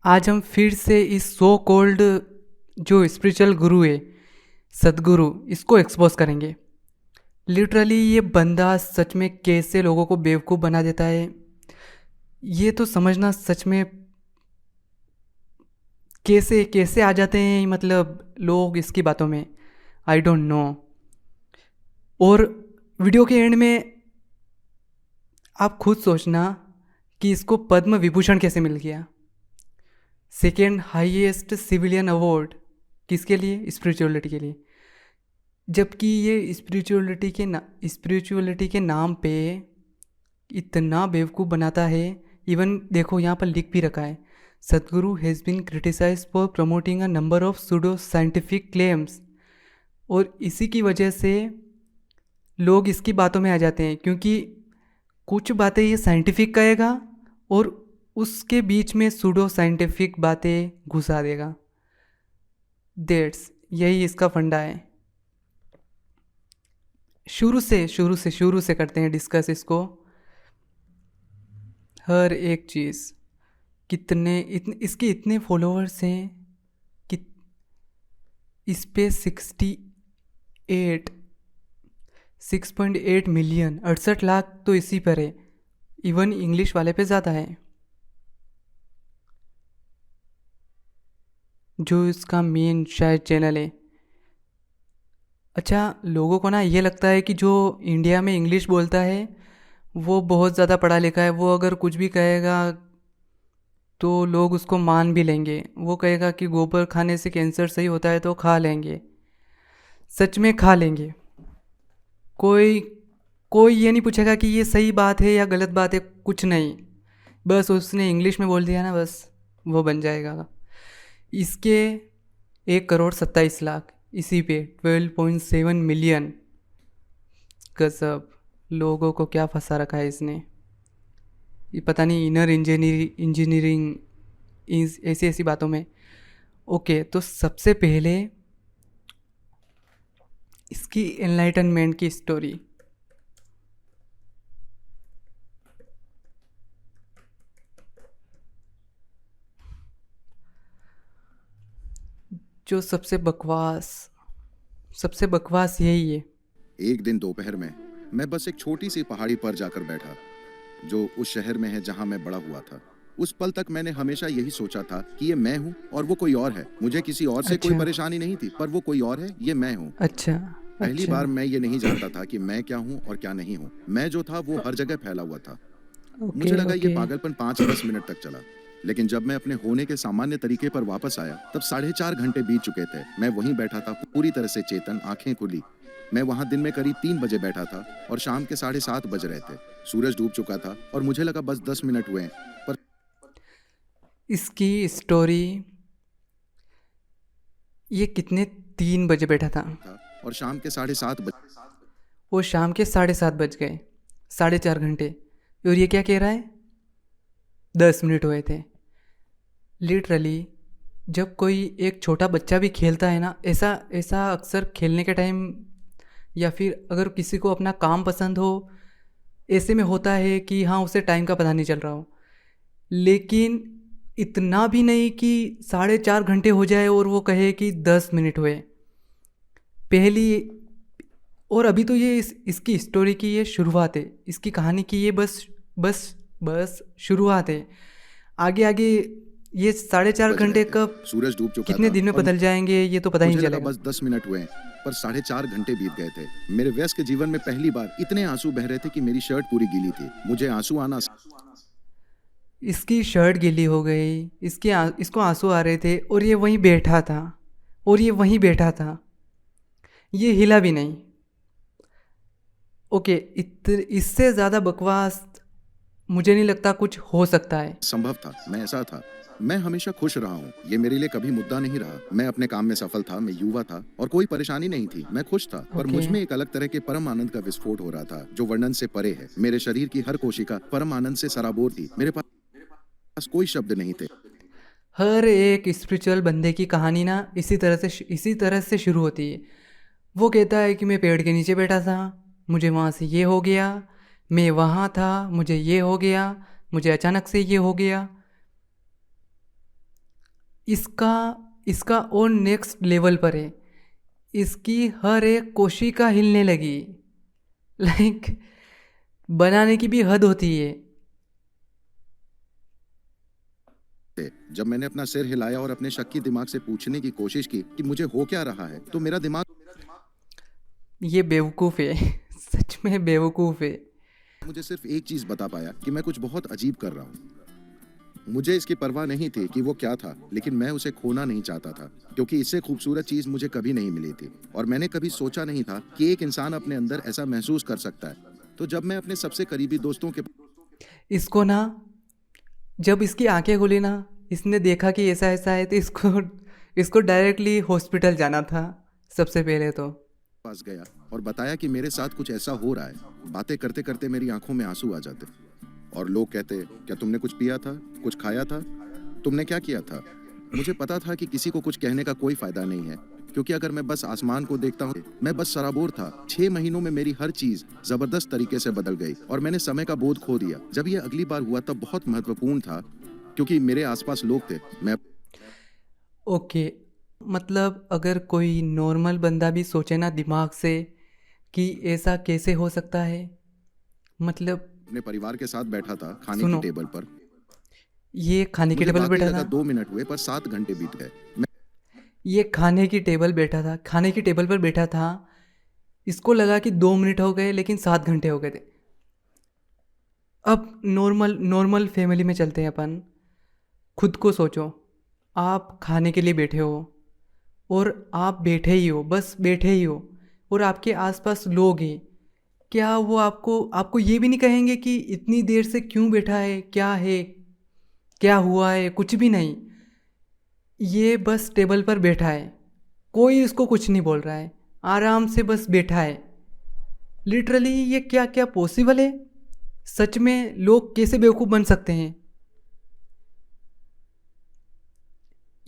आज हम फिर से इस सो कॉल्ड जो स्पिरिचुअल गुरु है, सदगुरु, इसको एक्सपोज करेंगे। लिटरली ये बंदा सच में कैसे लोगों को बेवकूफ़ बना देता है, ये तो समझना सच में कैसे कैसे आ जाते हैं मतलब लोग इसकी बातों में। I don't know. और वीडियो के एंड में आप खुद सोचना कि इसको पद्म विभूषण कैसे मिल गया। सेकेंड हाईएस्ट सिविलियन अवार्ड किसके लिए? स्पिरिचुअलिटी के लिए। जबकि ये स्पिरिचुअलिटी के नाम पे इतना बेवकूफ़ बनाता है। इवन देखो यहाँ पर लिख भी रखा है, Sadhguru has been criticise for promoting a number of pseudo scientific claims. और इसी की वजह से लोग इसकी बातों में आ जाते हैं, क्योंकि कुछ बातें ये साइंटिफिक कहेगा और उसके बीच में सूडो साइंटिफिक बातें घुसा देगा। यही इसका फंडा है। शुरू से करते हैं डिस्कस इसको। हर एक चीज़ इसके इतने फॉलोअर्स हैं कि इस पे 6.8 मिलियन 68 लाख तो इसी पर है। इवन इंग्लिश वाले पे ज़्यादा है, जो इसका मेन शायद चैनल है। अच्छा, लोगों को ना ये लगता है कि जो इंडिया में इंग्लिश बोलता है वो बहुत ज़्यादा पढ़ा लिखा है, वो अगर कुछ भी कहेगा तो लोग उसको मान भी लेंगे। वो कहेगा कि गोबर खाने से कैंसर सही होता है तो खा लेंगे। सच में खा लेंगे। कोई कोई ये नहीं पूछेगा कि ये सही बात है या गलत बात है, कुछ नहीं। बस उसने इंग्लिश में बोल दिया ना, बस वो बन जाएगा। इसके 1,27,00,000 इसी पे 12.7 मिलियन। गजब, लोगों को क्या फंसा रखा है इसने। ये पता नहीं इनर इंजीनियरिंग ऐसी ऐसी बातों में। ओके, तो सबसे पहले इसकी एनलाइटनमेंट की स्टोरी। जो सबसे बकवास यही है। एक दिन दोपहर में मैं बस एक छोटी सी पहाड़ी पर जाकर बैठा, जो उस शहर में है जहां मैं बड़ा हुआ था। उस पल तक मैंने हमेशा यही सोचा था कि ये मैं हूँ और वो कोई और है। मुझे किसी और से कोई अच्छा परेशानी नहीं थी, पर वो कोई और है, ये मैं हूँ। अच्छा पहली अच्छा। बार मैं ये नहीं जानता था कि मैं क्या हूँ और क्या नहीं हूँ। मैं जो था वो हर जगह फैला हुआ था। मुझे ओके लगा ये ओके। पागलपन 5-10 मिनट तक चला, लेकिन जब मैं अपने होने के सामान्य तरीके पर वापस आया तब 4.5 घंटे बीत चुके थे। मैं वहीं बैठा था, पूरी तरह से चेतन, आंखें खुली। मैं वहां दिन में करीब 3 बजे बैठा था और शाम के 7:30 बज रहे थे। सूरज डूब चुका था और मुझे लगा बस 10 मिनट हुए हैं, पर इसकी स्टोरी, ये कितने 3 बजे बैठा था था और शाम के 7:30 बज। वो शाम के 7:30 बज गए, 4.5 घंटे। और ये क्या कह रहा है? 10 मिनट हुए थे। लिटरली जब कोई एक छोटा बच्चा भी खेलता है ना, ऐसा ऐसा अक्सर खेलने के टाइम, या फिर अगर किसी को अपना काम पसंद हो, ऐसे में होता है कि हाँ उसे टाइम का पता नहीं चल रहा हो। लेकिन इतना भी नहीं कि 4.5 घंटे हो जाए और वो कहे कि 10 मिनट हुए। पहली और अभी तो ये इसकी स्टोरी की ये शुरुआत है, इसकी कहानी की ये बस बस बस शुरुआत है। आगे आगे ये 4.5 घंटे कब सूरज डूब चुका कितने था दिन में और बदल जाएंगे ये तो पता ही मुझे नहीं लगा चलेगा। बस 10 मिनट हुए हैं, पर 4.5 घंटे बीत गए थे। मेरे व्यस्त जीवन में पहली बार इतने आंसू बह रहे थे कि मेरी शर्ट पूरी गीली थी। मुझे आंसू आना इसकी शर्ट गीली हो गई, इसको आंसू आ रहे थे और ये वहीं बैठा था, ये हिला भी नहीं। ओके, इससे ज़्यादा बकवास मुझे नहीं लगता कुछ हो सकता है। संभव था। मैं ऐसा था। मैं हमेशा खुश रहा हूँ, ये मेरे लिए कभी मुद्दा नहीं रहा। मैं अपने काम में सफल था, मैं युवा था और कोई परेशानी नहीं थी। मैं खुश था, पर ओके, मुझ में एक अलग तरह के परम आनंद का विस्फोट हो रहा था, जो वर्णन से परे है। मेरे शरीर की हर कोशिका परम आनंद से सराबोर थी। मेरे पास कोई शब्द नहीं थे। हर एक स्पिरिचुअल बंदे की कहानी ना इसी तरह से शुरू होती है। वो कहता है कि मैं पेड़ के नीचे बैठा था, मुझे वहाँ से ये हो गया, मैं वहाँ था, मुझे ये हो गया, मुझे अचानक से ये हो गया। इसका इसका और नेक्स्ट लेवल पर है। इसकी हर एक कोशिका हिलने लगी। लाइक बनाने की भी हद होती है। थे। जब मैंने अपना सिर हिलाया और अपने शक की दिमाग से पूछने की कोशिश की कि मुझे हो क्या रहा है, तो मेरा दिमाग ये बेवकूफ़ है। सच में बेवकूफ़ है। मुझे सिर्फ एक चीज बता पाया कि मैं कुछ बहुत अजीब कर रहा हूँ। मुझे इसकी परवाह नहीं थी कि वो क्या था, लेकिन मैं उसे खोना नहीं चाहता था, क्योंकि इससे खूबसूरत चीज मुझे कभी नहीं मिली थी और मैंने कभी सोचा नहीं था कि एक इंसान अपने अंदर ऐसा महसूस कर सकता है। तो जब मैं अपने सबसे करीबी दोस्तों के इसको ना, जब इसकी आंखें खुली ना, इसने देखा कि ऐसा ऐसा है, तो इसको इसको डायरेक्टली हॉस्पिटल जाना था सबसे पहले तो। पास गया और बताया कि मेरे साथ कुछ ऐसा हो रहा है। बातें करते करते मेरी आंखों में आंसू आ जाते और लोग कहते, क्या तुमने कुछ पिया था, कुछ खाया था, तुमने क्या किया था? मुझे पता था कि किसी को कुछ कहने का कोई फायदा नहीं है, क्योंकि अगर मैं बस आसमान को देखता हूँ, मैं बस सराबोर था। 6 महीनों में मेरी हर चीज जबरदस्त तरीके से बदल गई और मैंने समय का बोध खो दिया। जब ये अगली बार हुआ तब बहुत महत्वपूर्ण था, क्योंकि मेरे आसपास लोग थे। मैं ओके, मतलब अगर कोई नॉर्मल बंदा भी सोचे ना दिमाग से कि ऐसा कैसे हो सकता है, मतलब अपने परिवार के साथ बैठा था खाने की सुनो, टेबल पर। ये खाने की मुझे टेबल पे वाकई बैठा लगा था। 2 मिनट हुए, पर 7 घंटे बीत गए। मैं ये खाने की टेबल बैठा था, खाने की टेबल पर बैठा था। इसको लगा कि 2 मिनट हो गए, लेकिन 7 घंटे हो गए थे। अब नॉर्मल नॉर्मल फैमिली में चलते हैं अपन। खुद को सोचो, आप खाने के लिए बैठे हो और आप बैठे ही हो, बस बैठे ही हो, और आपके आसपास लोग हैं। क्या वो आपको आपको ये भी नहीं कहेंगे कि इतनी देर से क्यों बैठा है, क्या है, क्या हुआ है? कुछ भी नहीं। ये बस टेबल पर बैठा है, कोई इसको कुछ नहीं बोल रहा है, आराम से बस बैठा है। लिटरली ये क्या क्या पॉसिबल है? सच में लोग कैसे बेवकूफ़ बन सकते हैं?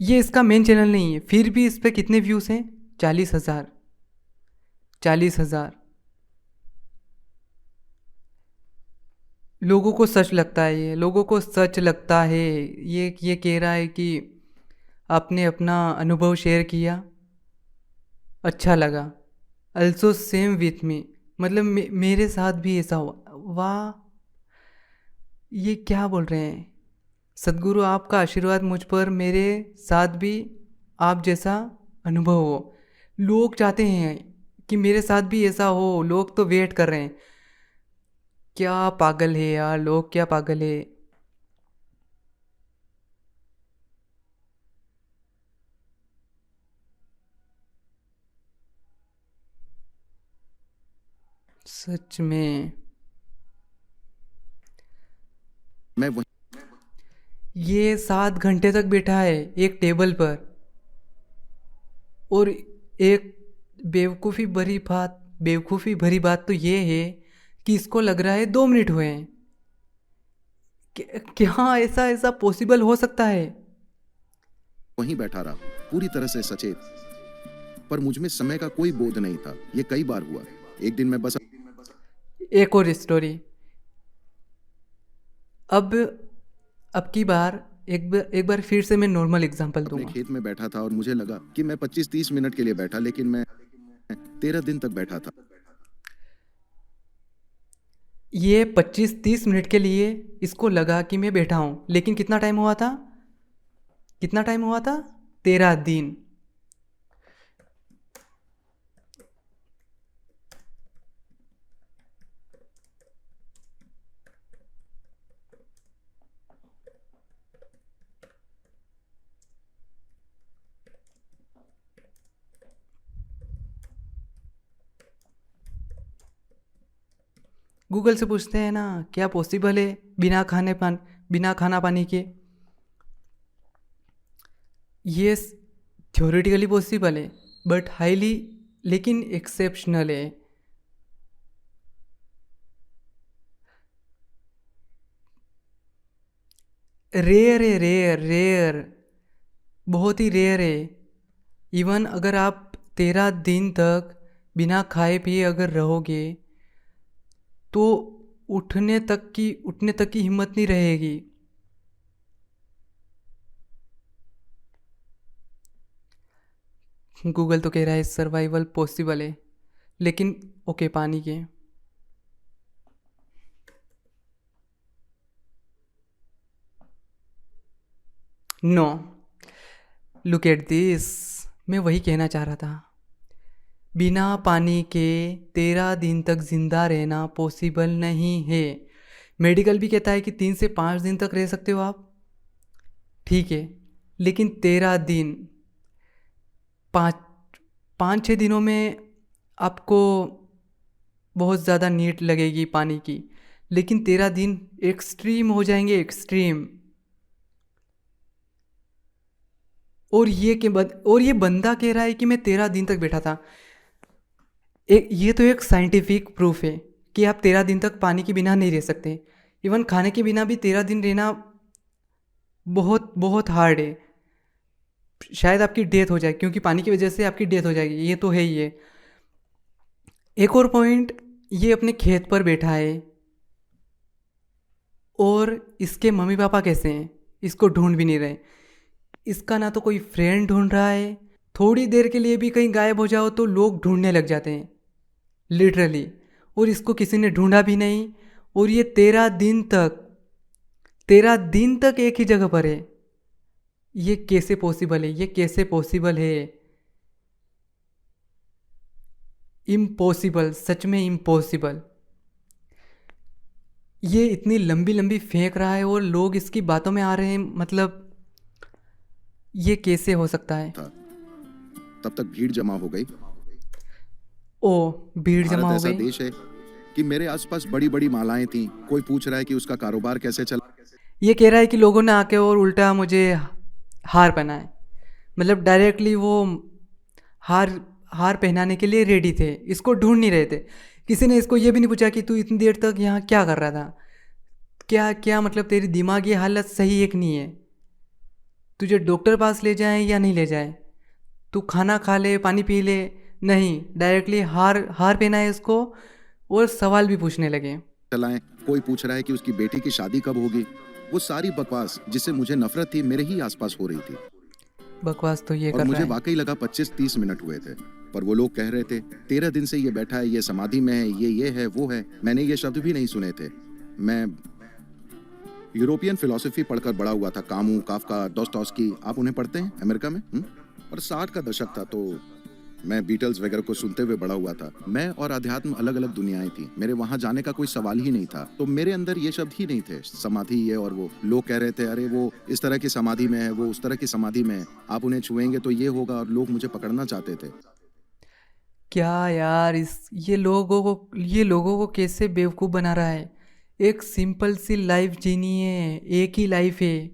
ये इसका मेन चैनल नहीं है, फिर भी इस पर कितने व्यूज़ हैं? 40,000। 40,000 लोगों को सच लगता है, ये लोगों को सच लगता है। ये कह रहा है कि आपने अपना अनुभव शेयर किया, अच्छा लगा। अल्सो सेम विथ मी, मतलब मेरे साथ भी ऐसा हुआ। वाह, ये क्या बोल रहे हैं? सदगुरु आपका आशीर्वाद मुझ पर, मेरे साथ भी आप जैसा अनुभव हो। लोग चाहते हैं कि मेरे साथ भी ऐसा हो, लोग तो वेट कर रहे हैं। क्या पागल है यार, लोग क्या पागल है। सच में मैं वहीं ये 7 घंटे तक बैठा है एक टेबल पर। और एक बेवकूफ़ी भरी बात तो ये है कि इसको लग रहा है 2 मिनट हुए हैं। क्या ऐसा ऐसा पॉसिबल हो सकता है? वहीं बैठा रहा, पूरी तरह से सचेत, पर मुझ में समय का कोई बोध नहीं था। ये कई बार हुआ। एक दिन मैं बस एक और स्टोरी। अब अब की बार एक बार फिर से मैं नॉर्मल एग्जांपल अपने दूंगा। खेत में बैठा था और मुझे लगा कि मैं 25-30 मिनट के लिए बैठा, लेकिन मैं 13 दिन तक बैठा था। ये 25-30 मिनट के लिए इसको लगा कि मैं बैठा हूँ, लेकिन कितना टाइम हुआ था? कितना टाइम हुआ था? 13 दिन। गूगल से पूछते हैं ना, क्या पॉसिबल है बिना खाना पानी के? ये थ्योरेटिकली पॉसिबल है, बट हाईली, लेकिन एक्सेप्शनल है। रेयर है, रेयर रेयर, बहुत ही रेयर है। इवन अगर आप 13 दिन तक बिना खाए पिए अगर रहोगे, तो उठने तक की हिम्मत नहीं रहेगी। गूगल तो कह रहा है सर्वाइवल पॉसिबल है, लेकिन ओके पानी के। No, look at this. मैं वही कहना चाह रहा था, बिना पानी के 13 दिन तक जिंदा रहना पॉसिबल नहीं है। मेडिकल भी कहता है कि 3 से 5 दिन तक रह सकते हो आप, ठीक है, लेकिन 13 दिन, 5-6 दिनों में आपको बहुत ज़्यादा नीड लगेगी पानी की, लेकिन 13 दिन एक्सट्रीम हो जाएंगे, एक्सट्रीम। और ये बंदा कह रहा है कि मैं 13 दिन तक बैठा था। ये तो एक साइंटिफिक प्रूफ है कि आप 13 दिन तक पानी के बिना नहीं रह सकते। इवन खाने के बिना भी 13 दिन रहना बहुत बहुत हार्ड है। शायद आपकी डेथ हो जाए, क्योंकि पानी की वजह से आपकी डेथ हो जाएगी, ये तो है ही है। एक और पॉइंट, ये अपने खेत पर बैठा है और इसके मम्मी पापा कैसे हैं, इसको ढूंढ भी नहीं रहे। इसका ना तो कोई फ्रेंड ढूंढ रहा है, थोड़ी देर के लिए भी कहीं गायब हो जाओ तो लोग ढूंढने लग जाते हैं लिटरली, और इसको किसी ने ढूंढा भी नहीं। और ये 13 दिन तक एक ही जगह पर है। ये कैसे पॉसिबल है, ये कैसे पॉसिबल है? इम्पॉसिबल, सच में इम्पॉसिबल। ये इतनी लंबी लंबी फेंक रहा है और लोग इसकी बातों में आ रहे हैं, मतलब ये कैसे हो सकता है? था तब तक भीड़ जमा हो गई। ओ, भीड़ जमा भारत हो ऐसा गई। देश है कि मेरे आसपास बड़ी बड़ी मालाएं थीं। कोई पूछ रहा है कि उसका कारोबार कैसे चला। ये कह रहा है कि लोगों ने आके और उल्टा मुझे हार पहनाए, मतलब डायरेक्टली वो हार हार पहनाने के लिए रेडी थे, इसको ढूंढ नहीं रहे थे। किसी ने इसको ये भी नहीं पूछा कि तू इतनी देर तक यहाँ क्या कर रहा था, क्या क्या मतलब तेरी दिमागी हालत सही है कि नहीं है, तुझे डॉक्टर पास ले जाएं या नहीं ले जाएं, तू खाना खा ले, पानी पी ले। नहीं, डायरेक्टली हार हार पहनाए इसको और सवाल भी पूछने लगे। चलाएं। कोई पूछ रहा है कि उसकी बेटी की शादी कब होगी। वो सारी बकवास जिससे मुझे नफरत थी मेरे ही आसपास हो रही थी। बकवास तो ये और कर मुझे रहा है। वाकई लगा 25-30 मिनट हुए थे, पर वो लोग कह रहे थे 13 दिन से ये बैठा है, ये समाधि में है, ये है, वो है। मैंने ये शब्द भी नहीं सुने थे। मैं यूरोपियन फिलॉसफी पढ़कर बड़ा हुआ था, कामू, काफका, दोस्तोव्स्की। आप उन्हें पढ़ते हैं अमेरिका में? और 60 का दशक था, तो मैं बीटल्स वगैरह को सुनते हुए बड़ा हुआ था। मैं और अध्यात्म अलग अलग दुनियाएं थी, मेरे वहां जाने का कोई सवाल ही नहीं था। तो मेरे अंदर ये शब्द ही नहीं थे, समाधि ये और वो। लोग कह रहे थे अरे वो इस तरह की समाधि में है, वो उस तरह की समाधि में है, आप उन्हें छुएंगे तो ये होगा, और लोग मुझे पकड़ना चाहते थे। क्या यार, ये लोगों को कैसे बेवकूफ़ बना रहा है। एक सिंपल सी लाइफ जीनी है, एक ही लाइफ है,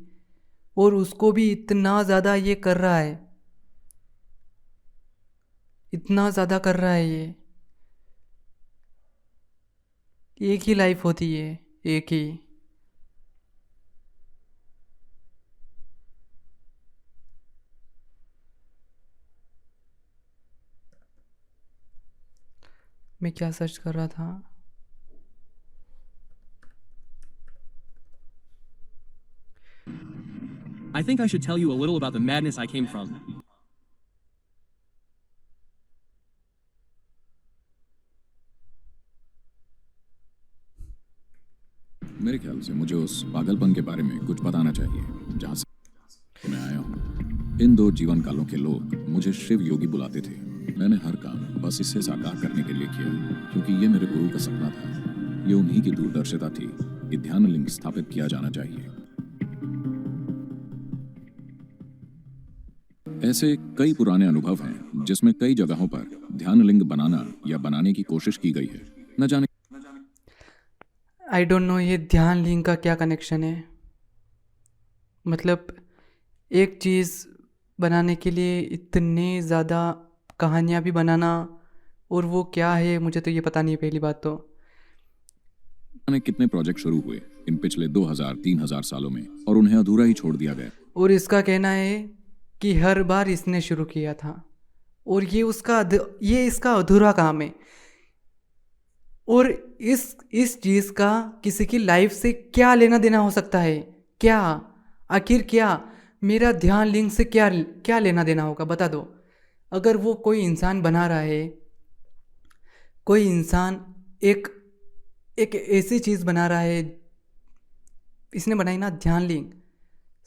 और उसको भी इतना ज़्यादा ये कर रहा है, इतना ज़्यादा कर रहा है ये। एक ही लाइफ होती है, एक ही। मैं क्या सर्च कर रहा था? I think I should tell you a little about the madness I came from. मेरे ख्याल से मुझे उस पागलपन के बारे में कुछ बताना चाहिए जहाँ से मैं आया हूँ। इन 2 जीवन कालों के लोग मुझे शिव योगी बुलाते थे। मैंने हर काम बस इसे साकार करने के लिए किया, क्योंकि ये मेरे गुरु का सपना था। ये उन्हीं की दूरदर्शिता थी कि ध्यान लिंग स्थापित किया जाना चाहिए। ऐसे कई पुराने अनुभव हैं जिसमें कई जगहों पर ध्यान लिंग बनाना या बनाने की कोशिश की गई है। न जाने आई डोंट नो ये ध्यान लिंग का क्या कनेक्शन है। मतलब एक चीज़ बनाने के लिए इतने ज़्यादा कहानियाँ भी बनाना, और वो क्या है मुझे तो ये पता नहीं है पहली बात तो। कितने प्रोजेक्ट शुरू हुए इन पिछले 2000-3000 सालों में, और उन्हें अधूरा ही छोड़ दिया गया। और इसका कहना है कि हर बार इसने शुरू किया था, और ये इसका अधूरा काम है। और इस चीज़ का किसी की लाइफ से क्या लेना देना हो सकता है? क्या, आखिर क्या? मेरा ध्यान लिंग से क्या क्या लेना देना होगा, बता दो। अगर वो कोई इंसान बना रहा है, कोई इंसान एक एक ऐसी चीज़ बना रहा है, इसने बनाई ना ध्यान लिंग,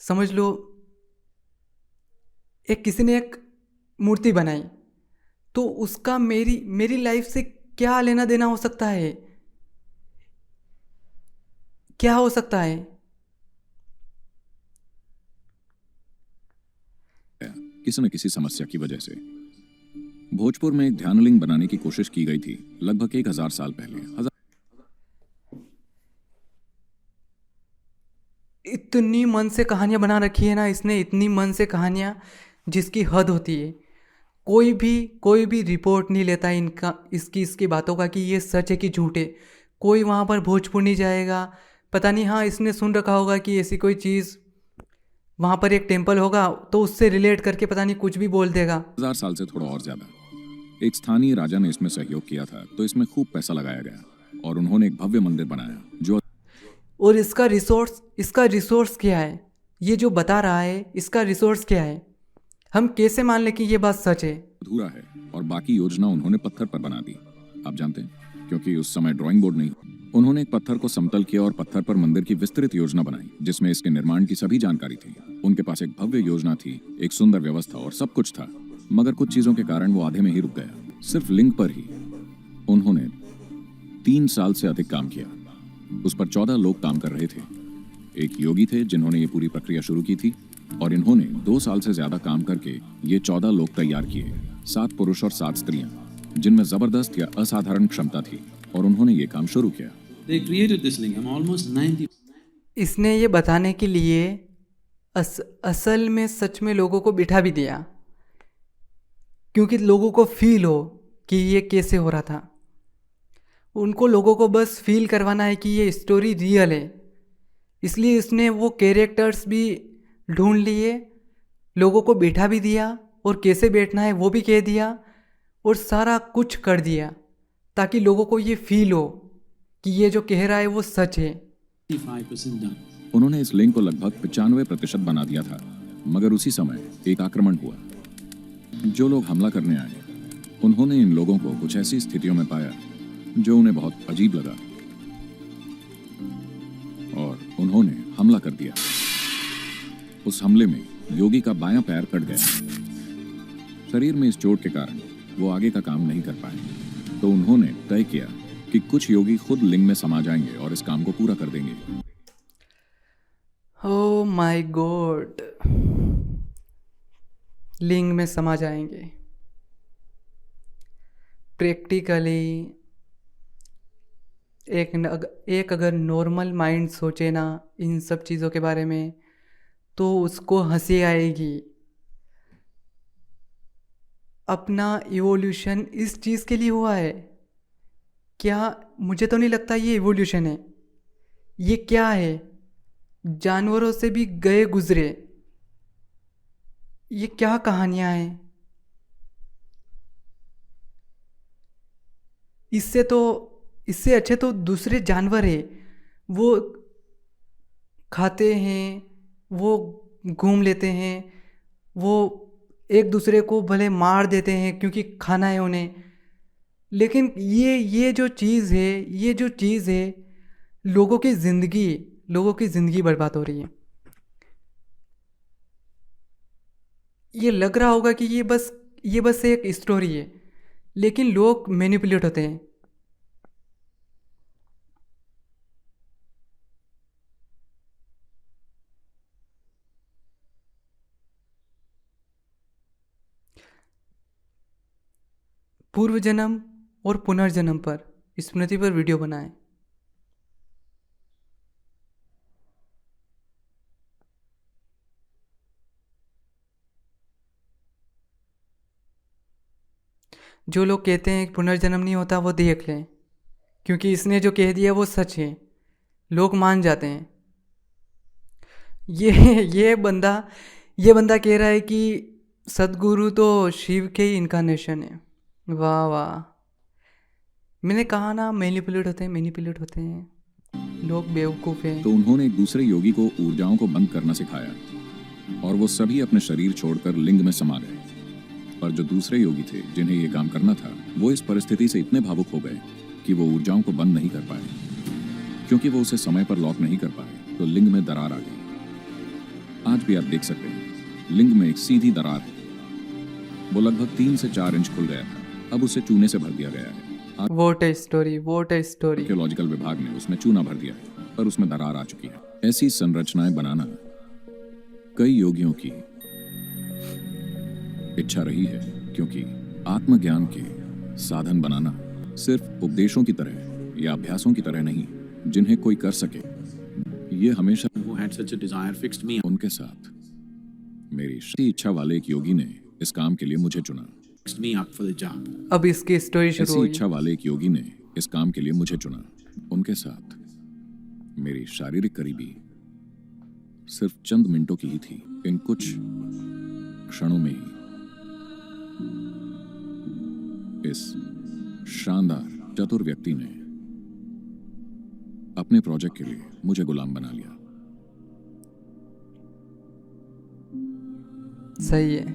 समझ लो एक किसी ने एक मूर्ति बनाई, तो उसका मेरी मेरी लाइफ से क्या लेना देना हो सकता है? क्या हो सकता है? किसी न किसी समस्या की वजह से भोजपुर में एक ध्यानलिंग बनाने की कोशिश की गई थी लगभग 1000 साल पहले। इतनी मन से कहानियाँ बना रखी है ना इसने, इतनी मन से कहानियाँ जिसकी हद होती है। कोई भी रिपोर्ट नहीं लेता इनका, इसकी बातों का कि ये सच है कि झूठ है। कोई वहाँ पर भोजपुर नहीं जाएगा। पता नहीं, हाँ इसने सुन रखा होगा कि ऐसी कोई चीज़ वहाँ पर एक टेम्पल होगा तो उससे रिलेट करके पता नहीं कुछ भी बोल देगा। 1000 साल से थोड़ा और ज्यादा एक स्थानीय राजा ने इसमें सहयोग किया था, तो इसमें खूब पैसा लगाया गया और उन्होंने एक भव्य मंदिर बनाया जो। और इसका रिसोर्स क्या है? ये जो बता रहा है इसका रिसोर्स क्या है? हम कैसे मान लें कि ये बात सच है? अधूरा है और बाकी योजना उन्होंने पत्थर पर बना दी। आप जानते हैं, क्योंकि उस समय ड्राइंग बोर्ड नहीं। उन्होंने एक पत्थर को समतल किया और पत्थर पर मंदिर की विस्तृत योजना बनाई जिसमें इसके निर्माण की सभी जानकारी थी। उनके पास एक भव्य योजना थी, एक सुंदर व्यवस्था और सब कुछ था, मगर कुछ चीजों के कारण वो आधे में ही रुक गया। सिर्फ लिंग पर ही उन्होंने 3 साल से अधिक काम किया। उस पर 14 लोग काम कर रहे थे। एक योगी थे जिन्होंने ये पूरी प्रक्रिया शुरू की थी और इन्होंने 2 साल से ज्यादा काम करके ये 14 लोग तैयार किए, 7 पुरुष और 7 स्त्रियां जिनमें जबरदस्त या असाधारण क्षमता थी, और उन्होंने ये काम शुरू किया। They created this lingam almost 90. इसने ये बताने के लिए असल में सच में लोगों को बिठा भी दिया, क्योंकि लोगों को फील हो कि ये कैसे हो रहा था। उनको लोगों को बस फील करवाना है कि ये स्टोरी रियल है, इसलिए इसने वो कैरेक्टर्स भी ढूंढ लिए, लोगों को बैठा भी दिया और कैसे बैठना है वो भी कह दिया और सारा कुछ कर दिया ताकि लोगों को ये फील हो कि ये जो कह रहा है वो सच है। 95% done. उन्होंने इस लिंग को लगभग 95% बना दिया था, मगर उसी समय एक आक्रमण हुआ। जो लोग हमला करने आए उन्होंने इन लोगों को कुछ ऐसी स्थितियों में पाया जो उन्हें बहुत अजीब लगा और उन्होंने हमला कर दिया। उस हमले में योगी का बायां पैर कट गया। शरीर में इस चोट के कारण वो आगे का काम नहीं कर पाए, तो उन्होंने तय किया कि कुछ योगी खुद लिंग में समा जाएंगे और इस काम को पूरा कर देंगे। ओह माय गॉड, लिंग में समा जाएंगे। प्रैक्टिकली एक अगर नॉर्मल माइंड सोचे ना इन सब चीज़ों के बारे में तो उसको हंसी आएगी। अपना इवोल्यूशन इस चीज़ के लिए हुआ है क्या? मुझे तो नहीं लगता ये इवोल्यूशन है। ये क्या है? जानवरों से भी गए गुजरे। ये क्या कहानियाँ हैं? इससे अच्छे तो दूसरे जानवर है, वो खाते हैं, वो घूम लेते हैं, वो एक दूसरे को भले मार देते हैं क्योंकि खाना है उन्हें, लेकिन ये जो चीज़ है लोगों की ज़िंदगी बर्बाद हो रही है। ये लग रहा होगा कि ये बस एक स्टोरी है, लेकिन लोग मैनिपुलेट होते हैं। पूर्व जन्म और पुनर्जन्म पर स्मृति पर वीडियो बनाएं। जो लोग कहते हैं कि पुनर्जन्म नहीं होता वो देख लें, क्योंकि इसने जो कह दिया वो सच है, लोग मान जाते हैं। ये बंदा कह रहा है कि सदगुरु तो शिव के ही इनकारनेशन है। वाह वाह, मैंने कहा ना मैनिपुलेट होते हैं लोग, बेवकूफ़ हैं। तो उन्होंने एक दूसरे योगी को ऊर्जाओं को बंद करना सिखाया और वो सभी अपने शरीर छोड़कर लिंग में समा गए। पर जो दूसरे योगी थे जिन्हें ये काम करना था, वो इस परिस्थिति से इतने भावुक हो गए कि वो ऊर्जाओं को बंद नहीं कर पाए। क्योंकि वो उसे समय पर लॉक नहीं कर पाए तो लिंग में दरार आ गई। आज भी आप देख सकते हैं लिंग में एक सीधी दरार है। वो लगभग 3 से 4 इंच खुल गया था, अब उसे चूने से भर दिया गया है। Vote a story, vote a story. Archaeological विभाग ने उसमें चूना भर दिया है, पर उसमें दरार आ चुकी है। ऐसी संरचनाएं बनाना कई योगियों की इच्छा रही है, क्योंकि आत्मज्ञान के साधन बनाना सिर्फ उपदेशों की तरह या अभ्यासों की तरह नहीं, जिन्हें कोई कर सके। ये हमेशा who had such a desire fixed me उनके साथ मेरी इच्छा वाले एक योगी ने इस काम के लिए मुझे चुना। up for the job. अब इसकी स्टोरी शुरू ऐसी हुई। इच्छा वाले एक योगी ने इस काम के लिए मुझे चुना। उनके साथ मेरी शारीरिक करीबी सिर्फ चंद मिनटों की ही थी। इन कुछ क्षणों में ही इस शानदार चतुर व्यक्ति ने अपने प्रोजेक्ट के लिए मुझे गुलाम बना लिया। सही है।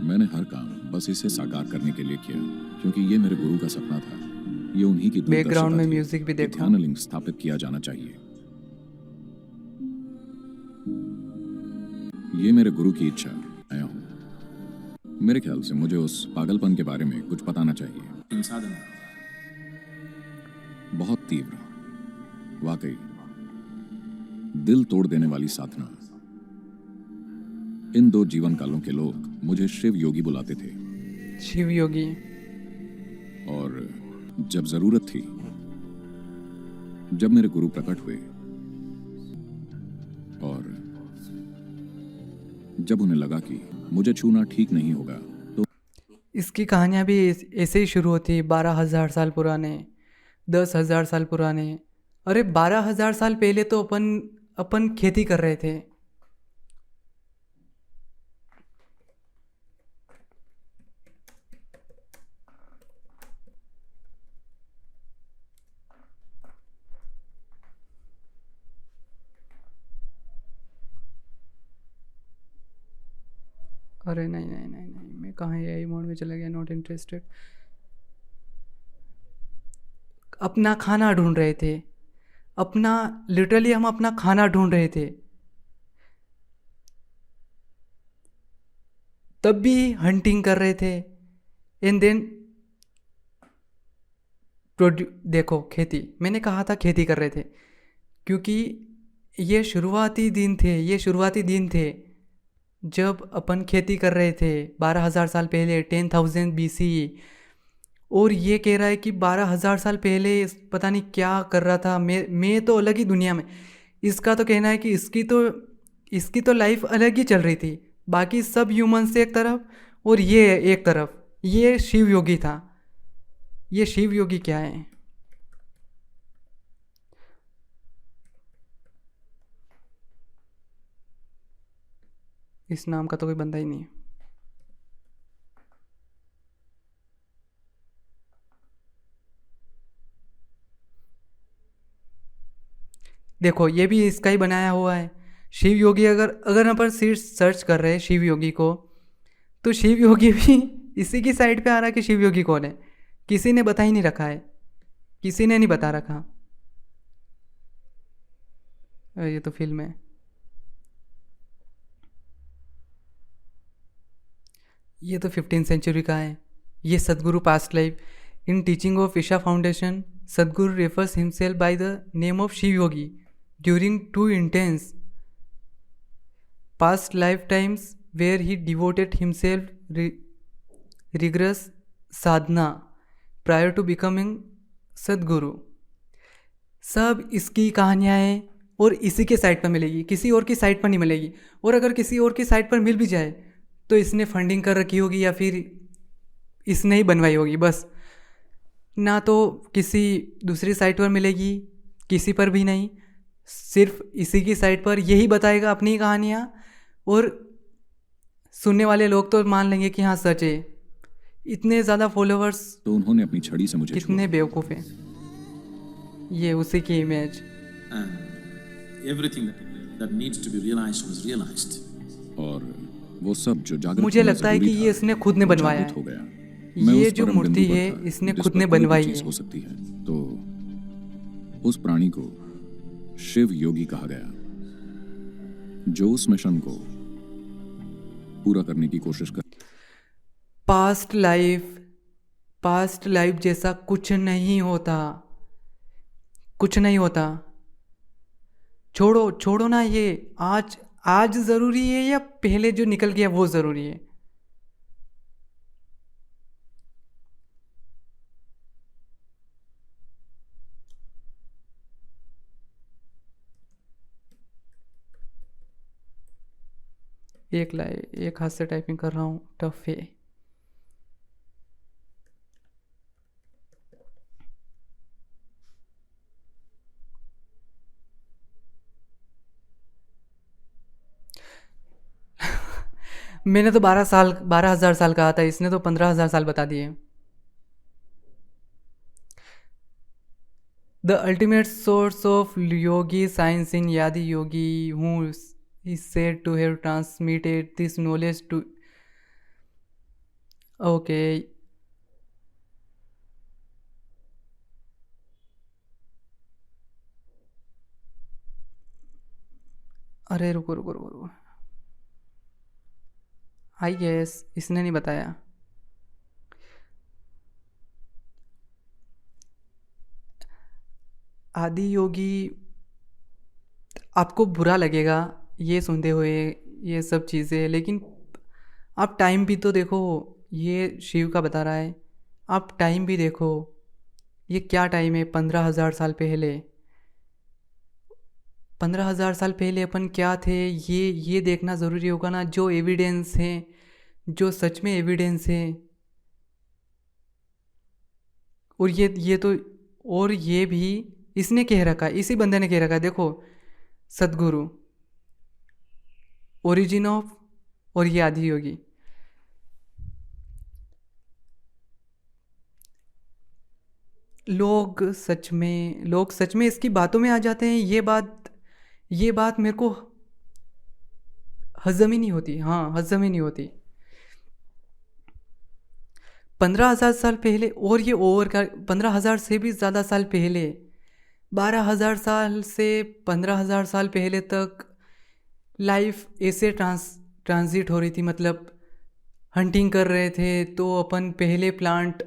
मैंने हर काम बस इसे साकार करने के लिए किया, क्योंकि ये मेरे गुरु का सपना था। ये उन्हीं की दूरदर्शिता बैकग्राउंड में थी म्यूजिक भी कि देखो। ध्यान लिंग स्थापित किया जाना चाहिए। ये मेरे गुरु की इच्छा। आया हूं। मेरे ख्याल से मुझे उस पागलपन के बारे में कुछ बताना चाहिए। In sadhana. बहुत तीव्र, वाकई दिल तोड़ देने वाली साधना। इन 2 जीवन कालों के लोग मुझे शिव योगी बुलाते थे, शिव योगी। और जब जरूरत थी, जब मेरे गुरु प्रकट हुए और जब उन्हें लगा कि मुझे छूना ठीक नहीं होगा, तो इसकी कहानियाँ भी ऐसे ही शुरू होती। 12,000 साल पुराने, 10,000 साल पुराने। अरे 12,000 साल पहले तो अपन खेती कर रहे थे। अरे नहीं नहीं नहीं नहीं, मैं कहाँ एआई मोड में चला गया। Not interested. अपना खाना ढूंढ रहे थे। अपना लिटरली हम अपना खाना ढूंढ रहे थे। तब भी हंटिंग कर रहे थे। एंड देन देखो खेती, मैंने कहा था खेती कर रहे थे, क्योंकि ये शुरुआती दिन थे जब अपन खेती कर रहे थे 12,000 साल पहले, 10,000 BC। और ये कह रहा है कि 12,000 साल पहले पता नहीं क्या कर रहा था। मैं तो अलग ही दुनिया में। इसका तो कहना है कि इसकी तो लाइफ अलग ही चल रही थी। बाकी सब ह्यूमंस एक तरफ और ये एक तरफ। ये शिव योगी था। ये शिव योगी क्या है? इस नाम का तो कोई बंदा ही नहीं है। देखो ये भी इसका ही बनाया हुआ है। शिव योगी, अगर अपन सर्च कर रहे हैं शिव योगी को, तो शिव योगी भी इसी की साइड पे आ रहा है कि शिव योगी कौन है। किसी ने बता ही नहीं रखा है, किसी ने नहीं बता रखा। ये तो फिल्म है। ये तो 15th सेंचुरी का है। ये Sadhguru past life. In teaching of Isha Foundation, Sadhguru refers himself by the name of Shiva Yogi during 2 intense past lifetimes where he devoted himself rigorous sadhana prior to becoming सदगुरु। सब इसकी कहानियाँ हैं और इसी के साइट पर मिलेगी, किसी और की साइट पर नहीं मिलेगी। और अगर किसी और की साइट पर मिल भी जाए तो इसने फंडिंग कर रखी होगी या फिर इसने ही बनवाई होगी बस। ना तो किसी दूसरी साइट पर मिलेगी, किसी पर भी नहीं। सिर्फ इसी की साइट पर यही बताएगा अपनी कहानियाँ, और सुनने वाले लोग तो मान लेंगे कि हाँ सच है। इतने ज़्यादा फॉलोअर्स, तो उन्होंने अपनी छड़ी से मुझे कितने बेवकूफ़ हैं। ये उसी की image. And everything that needs to be realized was realized. और वो सब जो जागृत मुझे होना लगता है जरूरी कि था, ये इसने खुद ने वो बनवाया जागृत है। हो गया। मैं ये उस जो परम मूर्ति बिंदु पर है था, इसने जिस खुद पर ने कोई भी बनवाई चीज है। हो सकती है। तो उस प्राणी को शिव योगी कहा गया, जो उस मिशन को पूरा करने की कोशिश कर। पास्ट लाइफ जैसा कुछ नहीं होता, कुछ नहीं होता। छोड़ो छोड़ो ना ये। आज आज ज़रूरी है या पहले जो निकल गया वो ज़रूरी है? एक हाथ से टाइपिंग कर रहा हूँ, टफ है। मैंने तो 12,000 साल कहा था, इसने तो 15,000 साल बता दिए। The ultimate source of yogi science in Adiyogi हूँ is said to have transmitted this knowledge to okay। अरे रुको रुको रुको रुको, आई गेस इसने नहीं बताया। आदि योगी, आपको बुरा लगेगा ये सुनते हुए ये सब चीज़ें, लेकिन आप टाइम भी तो देखो। ये शिव का बता रहा है, आप टाइम भी देखो। ये क्या टाइम है? 15,000 साल पहले। 15,000 साल पहले अपन क्या थे, ये देखना ज़रूरी होगा ना। जो एविडेंस है, जो सच में एविडेंस है, और ये तो, और ये भी इसने कह रखा है, इसी बंदे ने कह रखा है। देखो, सदगुरु, ओरिजिन ऑफ, और ये आदि योगी। लोग सच में इसकी बातों में आ जाते हैं। ये बात मेरे को हजम ही नहीं होती। हाँ, हजम ही नहीं होती। 15,000 साल पहले, और ये ओवर का 15,000 से भी ज़्यादा साल पहले, 12,000 साल से 15,000 साल पहले तक लाइफ ऐसे ट्रांजिट हो रही थी। मतलब हंटिंग कर रहे थे तो अपन पहले प्लांट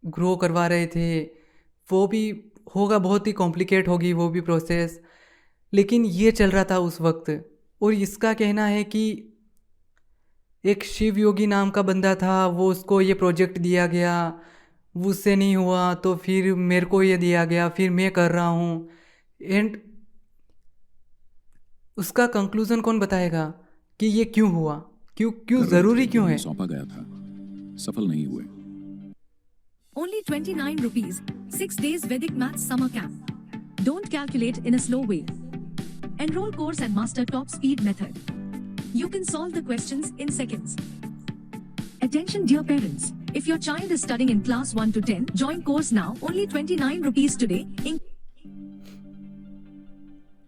ग्रो करवा रहे थे। वो भी होगा, बहुत ही कॉम्प्लिकेट होगी वो भी प्रोसेस, लेकिन ये चल रहा था उस वक्त। और इसका कहना है कि एक शिव योगी नाम का बंदा था, वो उसको ये प्रोजेक्ट दिया गया, उससे नहीं हुआ तो फिर मेरे को ये दिया गया, फिर मैं कर रहा हूँ। एंड उसका कंक्लूज़न कौन बताएगा कि ये क्यों हुआ, क्यों क्यों कर रहे ज़रूरी थे, क्यों उन्हें है? सौंपा गया था, सफल नहीं हुए। Only 29 rupees, 6 days Vedic Maths Summer Camp. Don't calculate in a slow way. Enroll course and master top speed method. You can solve the questions in seconds. Attention dear parents, if your child is studying in class 1 to 10, join course now, only 29 rupees today.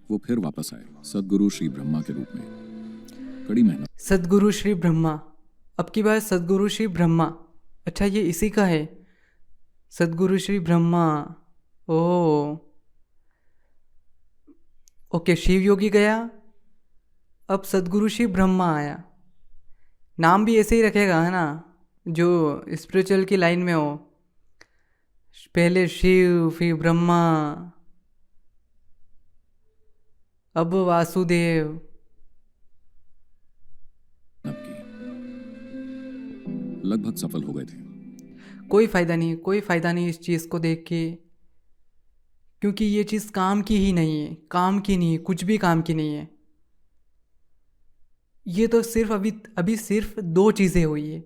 वो फिर वापस आए सदगुरु श्री ब्रह्मा के रूप में। कड़ी मेहनत, सदगुरु श्री ब्रह्मा, अब की बार सदगुरु श्री ब्रह्मा। अच्छा, ये इसी का है, सदगुरु श्री ब्रह्मा। ओ ओके, शिव योगी गया, अब सदगुरु श्री ब्रह्मा आया। नाम भी ऐसे ही रखेगा, है ना, जो स्पिरिचुअल की लाइन में हो। पहले शिव, फिर ब्रह्मा, अब वासुदेव। की लगभग सफल हो गए थे। कोई फ़ायदा नहीं, कोई फ़ायदा नहीं इस चीज़ को देख के, क्योंकि ये चीज़ काम की ही नहीं है, काम की नहीं है, कुछ भी काम की नहीं है। ये तो सिर्फ अभी सिर्फ 2 चीज़ें हुई है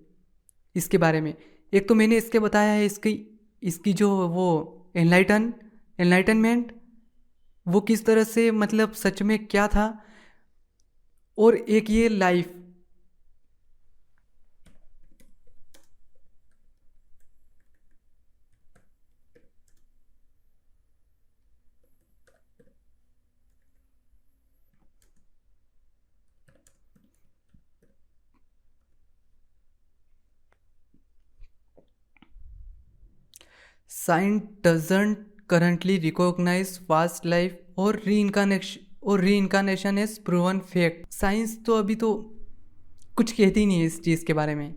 इसके बारे में। एक तो मैंने इसके बताया है, इसकी जो वो एनलाइटनमेंट, वो किस तरह से, मतलब सच में क्या था। और एक ये life, science doesn't currently recognise past life और reincarnation is proven fact. Science तो अभी तो कुछ कहती ही नहीं है इस चीज़ के बारे में,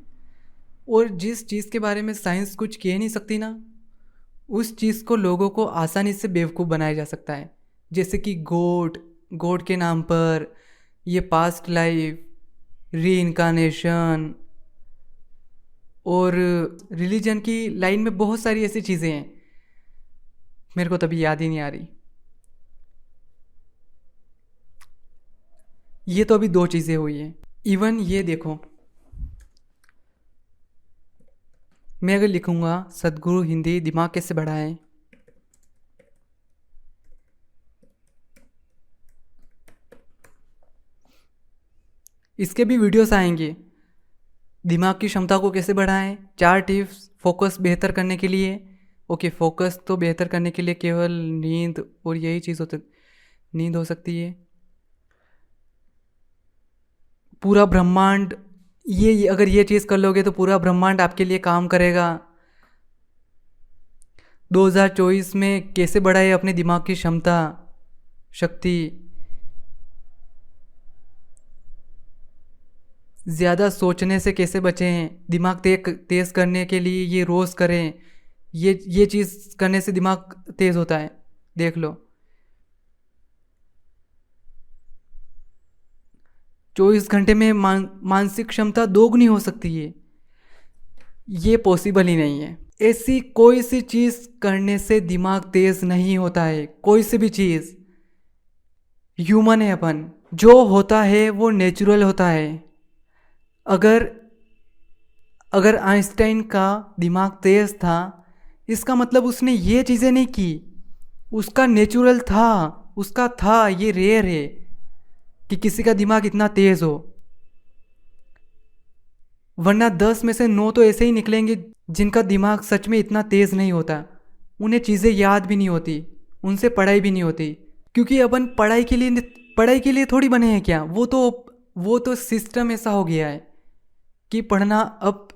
और जिस चीज़ के बारे में साइंस कुछ कह नहीं सकती ना, उस चीज़ को लोगों को आसानी से बेवकूफ़ बनाया जा सकता है। जैसे कि गॉड के नाम पर ये पास्ट लाइफ, रीइंकार्नेशन, और रिलीजन की लाइन में बहुत सारी ऐसी चीज़ें हैं, मेरे को तभी याद ही नहीं आ रही। ये तो अभी 2 चीज़ें हुई हैं। इवन ये देखो, मैं अगर लिखूंगा सदगुरु हिंदी दिमाग कैसे बढ़ाएं, इसके भी वीडियोस आएंगे। दिमाग की क्षमता को कैसे बढ़ाएं, 4 टिप्स फोकस बेहतर करने के लिए। ओके, फोकस तो बेहतर करने के लिए केवल नींद और यही चीज़ नींद हो सकती है। पूरा ब्रह्मांड, ये अगर ये चीज़ कर लोगे तो पूरा ब्रह्मांड आपके लिए काम करेगा। 2024 में कैसे बढ़ाए अपने दिमाग की शक्ति। ज़्यादा सोचने से कैसे बचें, दिमाग तेज़ करने के लिए ये रोज़ करें। ये चीज़ करने से दिमाग तेज़ होता है, देख लो। 24 घंटे में मानसिक क्षमता दोगुनी हो सकती है। ये पॉसिबल ही नहीं है। ऐसी कोई सी चीज़ करने से दिमाग तेज़ नहीं होता है, कोई सी भी चीज़। ह्यूमन है अपन, जो होता है वो नेचुरल होता है। अगर आइंस्टाइन का दिमाग तेज़ था, इसका मतलब उसने ये चीज़ें नहीं की, उसका नेचुरल था, उसका था। ये रेयर है कि किसी का दिमाग इतना तेज़ हो, वरना 10 में से 9 तो ऐसे ही निकलेंगे जिनका दिमाग सच में इतना तेज़ नहीं होता। उन्हें चीज़ें याद भी नहीं होती, उनसे पढ़ाई भी नहीं होती, क्योंकि अपन पढ़ाई के लिए थोड़ी बने हैं क्या। वो तो सिस्टम ऐसा हो गया है कि पढ़ना अब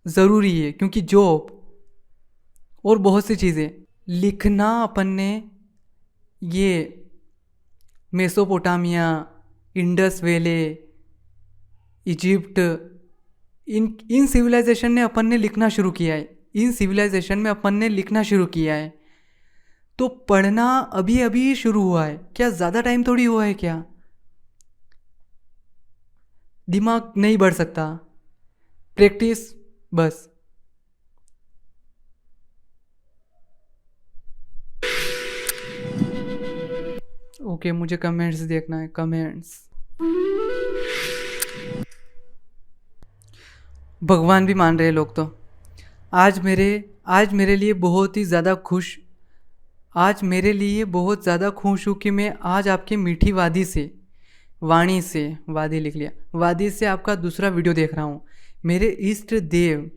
ज़रूरी है, क्योंकि जॉब और बहुत सी चीज़ें। लिखना अपन ने ये मेसोपोटामिया, इंडस वैली, इजिप्ट, इन सिविलाइजेशन ने अपन ने लिखना शुरू किया है। इन सिविलाइजेशन में अपन ने लिखना शुरू किया है, तो पढ़ना अभी अभी शुरू हुआ है क्या, ज़्यादा टाइम थोड़ी हुआ है क्या। दिमाग नहीं बढ़ सकता, प्रैक्टिस बस। ओके, मुझे कमेंट्स देखना है, कमेंट्स। भगवान भी मान रहे हैं लोग तो। आज मेरे लिए बहुत ज़्यादा खुश हूँ कि मैं आज आपकी मीठी वाणी से वादी लिख लिया, वादी से आपका दूसरा वीडियो देख रहा हूँ। मेरे इष्ट देव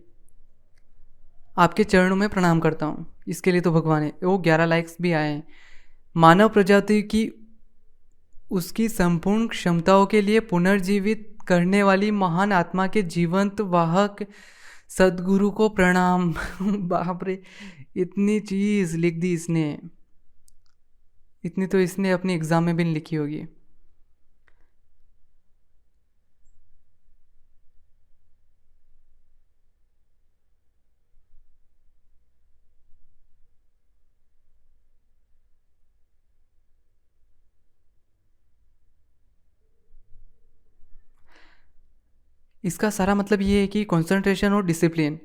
आपके चरणों में प्रणाम करता हूँ। इसके लिए तो भगवान है। वो 11 लाइक्स भी आए हैं। मानव प्रजाति की उसकी संपूर्ण क्षमताओं के लिए पुनर्जीवित करने वाली महान आत्मा के जीवंत वाहक सदगुरु को प्रणाम। बाप रे, इतनी चीज़ लिख दी इसने, इतनी तो इसने अपनी एग्ज़ाम में भी नहीं लिखी होगी। इसका सारा मतलब ये है कि कंसंट्रेशन और डिसिप्लिन।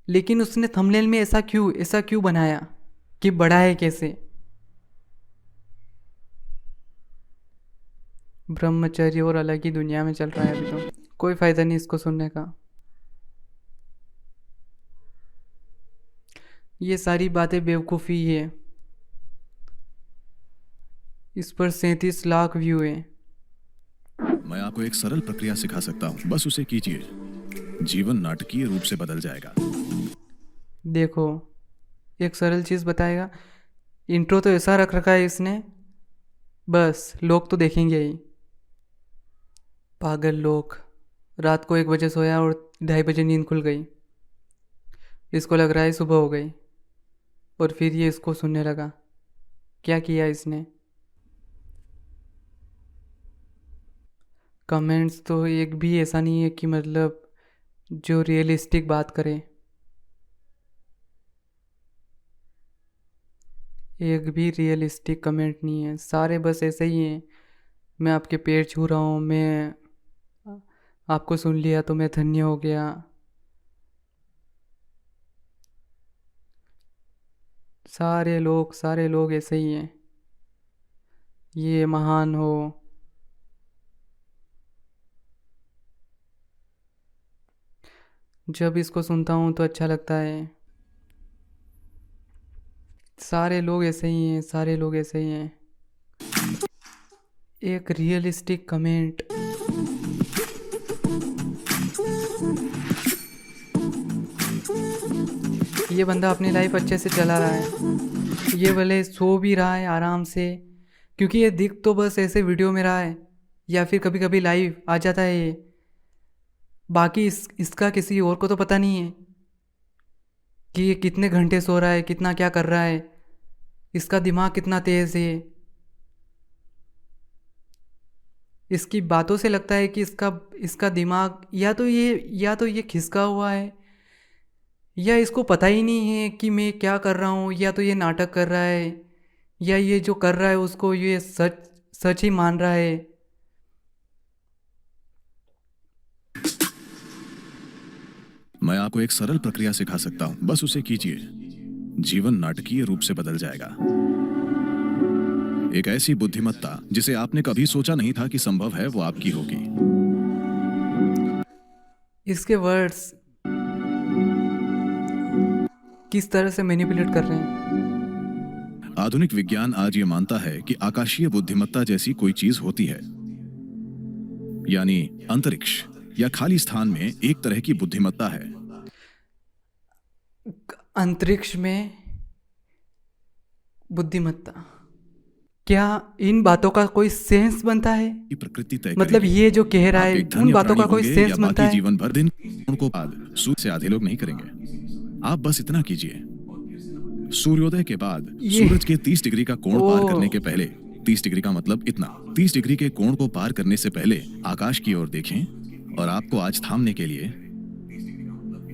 लेकिन उसने थंबनेल में ऐसा क्यों बनाया कि बड़ा है कैसे। ब्रह्मचर्य और अलग ही दुनिया में चल रहा है अभी तो। कोई फ़ायदा नहीं इसको सुनने का। ये सारी बातें बेवकूफ़ी है। इस पर 37 लाख व्यू है। मैं आपको एक सरल प्रक्रिया सिखा सकता हूँ, बस उसे कीजिए, जीवन नाटकीय रूप से बदल जाएगा। देखो, एक सरल चीज़ बताएगा। इंट्रो तो ऐसा रख रखा है इसने, बस लोग तो देखेंगे ही। पागल लोग। रात को 1 बजे सोया और 2:30 बजे नींद खुल गई। इसको लग रहा है सुबह हो गई। और फिर ये इसको सुनने लगा। क्या किया इसने? कमेंट्स तो एक भी ऐसा नहीं है कि मतलब जो रियलिस्टिक बात करे। एक भी रियलिस्टिक कमेंट नहीं है, सारे बस ऐसे ही हैं। मैं आपके पैर छू रहा हूँ, मैं आपको सुन लिया तो मैं धन्य हो गया। सारे लोग ऐसे ही हैं। ये महान हो। जब इसको सुनता हूँ तो अच्छा लगता है। सारे लोग ऐसे ही हैं, सारे लोग ऐसे ही हैं। एक रियलिस्टिक कमेंट। ये बंदा अपनी लाइफ अच्छे से चला रहा है, ये भले सो भी रहा है आराम से, क्योंकि ये दिख तो बस ऐसे वीडियो में रहा है या फिर कभी कभी लाइव आ जाता है ये। बाकी इसका किसी और को तो पता नहीं है कि ये कितने घंटे सो रहा है, कितना क्या कर रहा है, इसका दिमाग कितना तेज़ है। इसकी बातों से लगता है कि इसका दिमाग या तो ये खिसका हुआ है, या इसको पता ही नहीं है कि मैं क्या कर रहा हूँ, या तो ये नाटक कर रहा है, या ये जो कर रहा है उसको ये सच ही मान रहा है। मैं आपको एक सरल प्रक्रिया सिखा सकता हूं, बस उसे कीजिए। जीवन नाटकीय रूप से बदल जाएगा। एक ऐसी बुद्धिमत्ता जिसे आपने कभी सोचा नहीं था कि संभव है, वो आपकी होगी। इसके वर्ड्स किस तरह से मैनिपुलेट कर रहे हैं। आधुनिक विज्ञान आज ये मानता है कि आकाशीय बुद्धिमत्ता जैसी कोई चीज होती है, यानी अंतरिक्ष या खाली स्थान में एक तरह की बुद्धिमत्ता है। अंतरिक्ष में बुद्धिमत्ता, क्या इन बातों का कोई सेंस बनता है? कि प्रकृति तय मतलब करेगी। ये जो कह रहा आप है एक धन्य उन बातों का प्राणी कोई होंगे सेंस या बनता बाकी है? जीवन भर दिन उनको बाद सूर्य से आधे लोग नहीं करेंगे। आप बस इतना कीजिए, सूर्योदय के बाद सूरज के 30 डिग्री का कोण पार करने के पहले, 30 डिग्री का मतलब इतना, 30 डिग्री के कोण को पार करने से पहले आकाश की ओर देखें और आपको आज थामने के लिए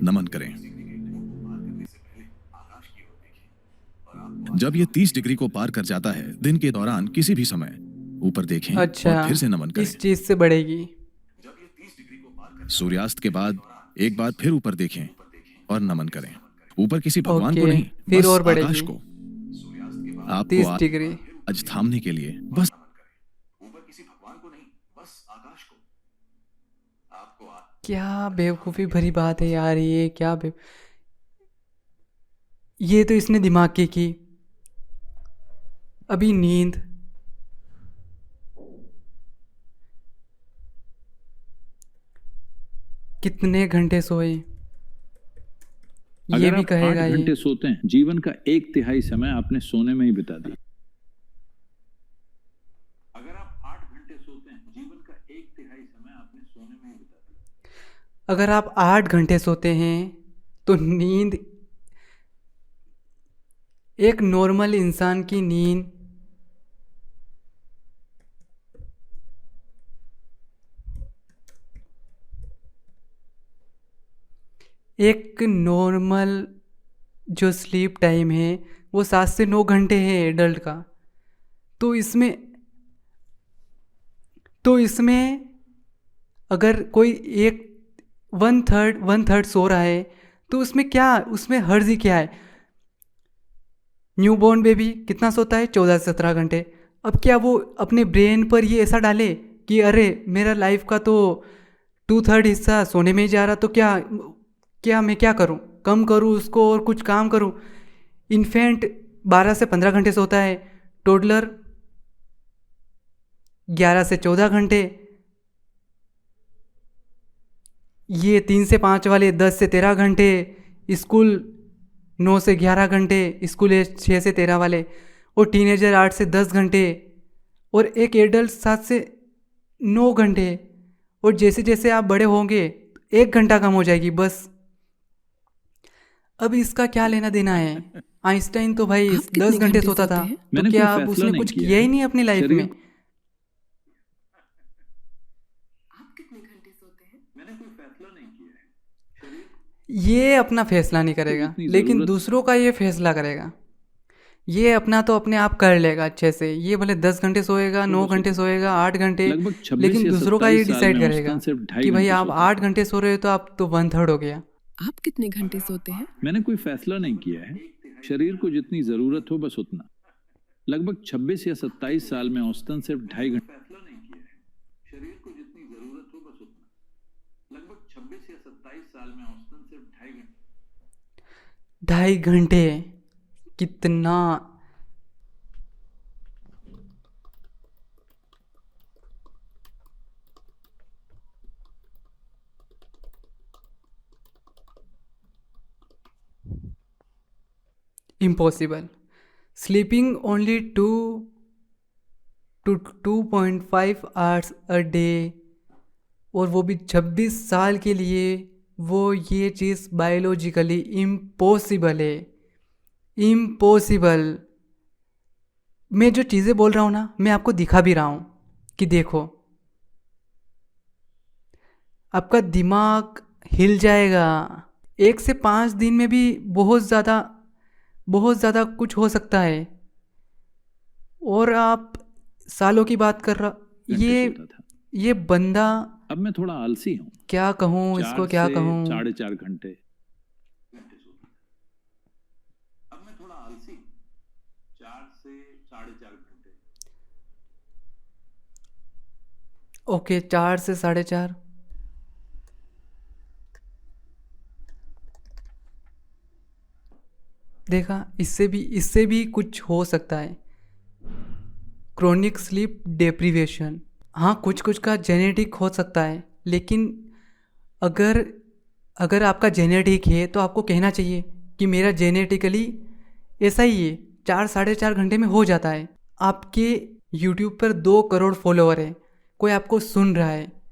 नमन करें। जब ये 30 डिग्री को पार कर जाता है, दिन के दौरान किसी भी समय ऊपर देखें अच्छा, और फिर से नमन करें। इस चीज से बढ़ेगी। सूर्यास्त के बाद एक बार फिर ऊपर देखें और नमन करें। ऊपर किसी भगवान को ओके, नहीं, फिर बस और बढ़ेगी। आकाश को। आपको 30 डिग्री। आज थामने के लिए बस क्या बेवकूफ़ी भरी बात है यार ये, क्या ये तो इसने दिमाग की। अभी नींद, कितने घंटे सोए ये अगर भी आप कहेगा 8 ये। घंटे सोते हैं, जीवन का 1/3 समय आपने सोने में ही बिता दिया। अगर आप 8 घंटे सोते हैं, जीवन का 1/3 समय आपने सोने में ही बिता दिया। अगर आप 8 घंटे सोते हैं तो नींद, एक नॉर्मल इंसान की नींद एक नॉर्मल जो स्लीप टाइम है वो 7 से 9 घंटे है एडल्ट का। तो इसमें अगर कोई एक वन थर्ड सो रहा है तो उसमें हर्ज ही क्या है? न्यूबॉर्न बेबी कितना सोता है? 14 से 17 घंटे। अब क्या वो अपने ब्रेन पर ये ऐसा डाले कि अरे मेरा लाइफ का तो 2/3 हिस्सा सोने में ही जा रहा, तो क्या मैं क्या करूं? कम करूं उसको और कुछ काम करूं? इन्फेंट 12 से 15 घंटे सोता है, टोडलर 11 से 14 घंटे, ये 3 से 5 वाले 10 से 13 घंटे, स्कूल 9 से 11 घंटे, स्कूल है 6 से 13 वाले, और टीनेजर 8 से 10 घंटे, और एक एडल्ट 7 से 9 घंटे। और जैसे जैसे आप बड़े होंगे 1 घंटा कम हो जाएगी बस। अब इसका क्या लेना देना है? आइंस्टाइन तो भाई आप कितने 10 घंटे घंटे सोता सोते था, हैं? तो मैंने कोई क्या अब फैसला उसने नहीं कुछ किया किया ही है। नहीं अपनी लाइफ शरीर- में? आप कितने घंटे सोते हैं? मैंने कोई फैसला नहीं किया है। शरीर ये अपना फैसला नहीं करेगा, जितनी लेकिन ज़रूरत- दूसरों का ये फैसला करेगा। ये अपना तो अपने आप कर लेगा अच्छे से। ये भले 10 घंटे सोएगा, 9 घंटे सोएगा, 8 घंटे, लगभग 26 लेकिन या दूसरों का ये 27 साल डिसाइड में करेगा औसतन सिर्फ 2.5 कि भाई घंटे आप सोता हूं। 8 घंटे सो रहे हो तो आप तो 1/3 हो गया। आप कितने घंटे सोते हैं? मैंने कोई फैसला नहीं किया है। शरीर को जितनी जरूरत हो बस उतना। लगभग 26 या 27 साल में औसतन सिर्फ 2.5 घंटे। फैसला नहीं किया है। शरीर को जितनी जरूरत हो बस उतना। लगभग 26 या 27 साल में औसतन सिर्फ 2.5 घंटे कितना? Impossible. Sleeping only 2 to 2.5 hours a day, और वो भी 26 साल के लिए, वो ये चीज़ बायोलॉजिकली इम्पॉसिबल है। इम्पॉसिबल। मैं जो चीज़ें बोल रहा हूँ ना, मैं आपको दिखा भी रहा हूँ कि देखो, आपका दिमाग हिल जाएगा। 1 से 5 दिन में भी बहुत ज़्यादा कुछ हो सकता है, और आप सालों की बात कर रहा। घंटे सोता था। ये बंदा, अब मैं थोड़ा आलसी हूँ। क्या कहूँ इसको, क्या कहूँ? 4.5 घंटे। अब मैं थोड़ा आलसी हूं। 4 से 4.5 घंटे। ओके, 4 से 4.5। देखा, इससे भी कुछ हो सकता है। क्रोनिक स्लीप डेप्रीवेशन, हाँ कुछ का जेनेटिक हो सकता है, लेकिन अगर आपका जेनेटिक है तो आपको कहना चाहिए कि मेरा जेनेटिकली ऐसा ही है, 4-4.5 घंटे में हो जाता है। आपके यूट्यूब पर 2 करोड़ फॉलोअर है, कोई आपको सुन रहा है,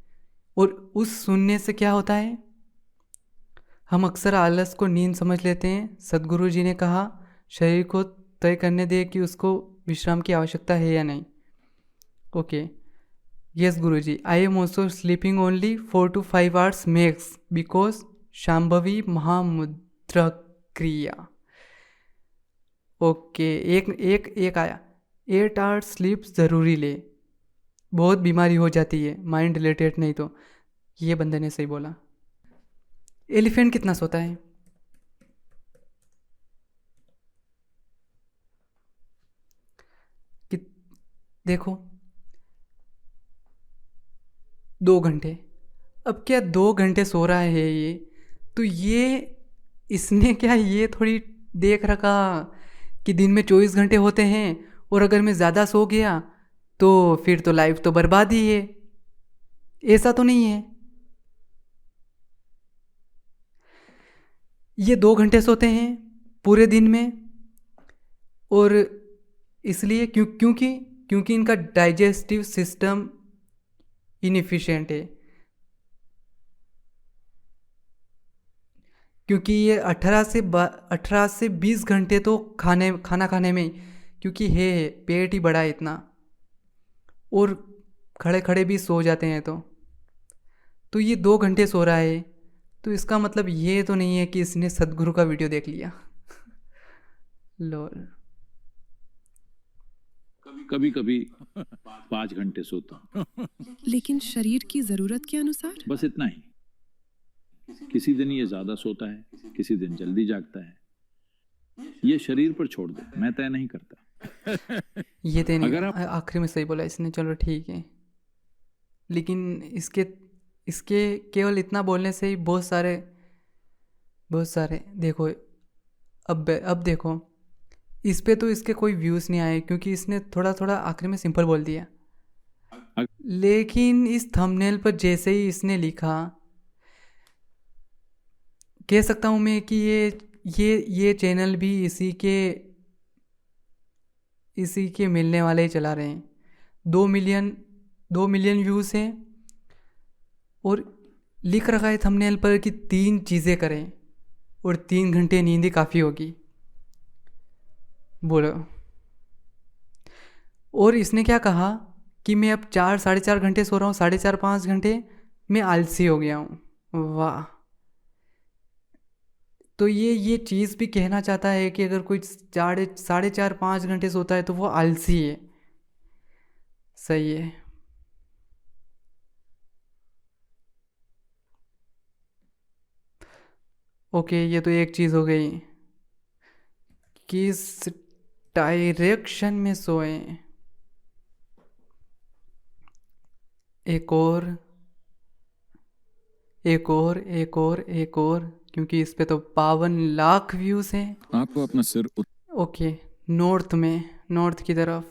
और उस सुनने से क्या होता है? हम अक्सर आलस को नींद समझ लेते हैं। सद्गुरु जी ने कहा, शरीर को तय करने दे कि उसको विश्राम की आवश्यकता है या नहीं। Okay, yes Guruji, I am also sleeping only 4 to 5 hours max because Shambhavi Mahamudra क्रिया। ओके, एक आया, 8 आवर्स स्लीप ज़रूरी ले, बहुत बीमारी हो जाती है माइंड रिलेटेड, नहीं तो। ये बंदे ने सही बोला। एलिफेंट कितना सोता है? देखो, 2 घंटे। अब क्या 2 घंटे सो रहा है ये, तो ये इसने क्या ये थोड़ी देख रखा कि दिन में 24 घंटे होते हैं, और अगर मैं ज़्यादा सो गया तो फिर तो लाइफ तो बर्बाद ही है। ऐसा तो नहीं है। ये 2 घंटे सोते हैं पूरे दिन में, और इसलिए क्योंकि इनका डाइजेस्टिव सिस्टम इनएफिशिएंट है। क्योंकि ये 18 से 20 घंटे तो खाना खाने में, क्योंकि है पेट ही बड़ा है इतना, और खड़े खड़े भी सो जाते हैं। तो ये 2 घंटे सो रहा है, तो इसका मतलब ये तो नहीं है कि इसने सद्गुरु का वीडियो देख लिया। लोल। कभी कभी 5 घंटे सोता हूँ। लेकिन शरीर की जरूरत के अनुसार? बस इतना ही। किसी दिन ये ज्यादा सोता है, किसी दिन जल्दी जागता है। ये शरीर पर छोड़ दो, मैं तय नहीं करता। ये तो नहीं, अगर आप- आखिरी में सही बोला इसने, चलो ठीक है। लेकिन इसके केवल इतना बोलने से ही बहुत सारे देखो, अब देखो, इस पे तो इसके कोई व्यूज़ नहीं आए, क्योंकि इसने थोड़ा आखिरी में सिंपल बोल दिया। लेकिन इस थंबनेल पर जैसे ही इसने लिखा, कह सकता हूँ मैं कि ये चैनल भी इसी के मिलने वाले ही चला रहे हैं। 2 मिलियन व्यूज़ हैं, और लिख रखा है थंबनेल पर कि 3 चीज़ें करें, और 3 घंटे नींद ही काफ़ी होगी। बोलो। और इसने क्या कहा कि मैं अब 4 साढ़े 4 घंटे सो रहा हूँ, 4.5 5 घंटे, मैं आलसी हो गया हूँ। वाह। तो ये चीज़ भी कहना चाहता है कि अगर कोई 4 साढ़े 4 5 घंटे सोता है तो वो आलसी है। सही है। ओके, ये तो एक चीज़ हो गई। किस डायरेक्शन में सोए। एक और, एक और, एक और, एक और, क्योंकि इस पे तो 52 लाख व्यूज़ हैं। आपको अपना सिर ओके, नॉर्थ में, नॉर्थ की तरफ।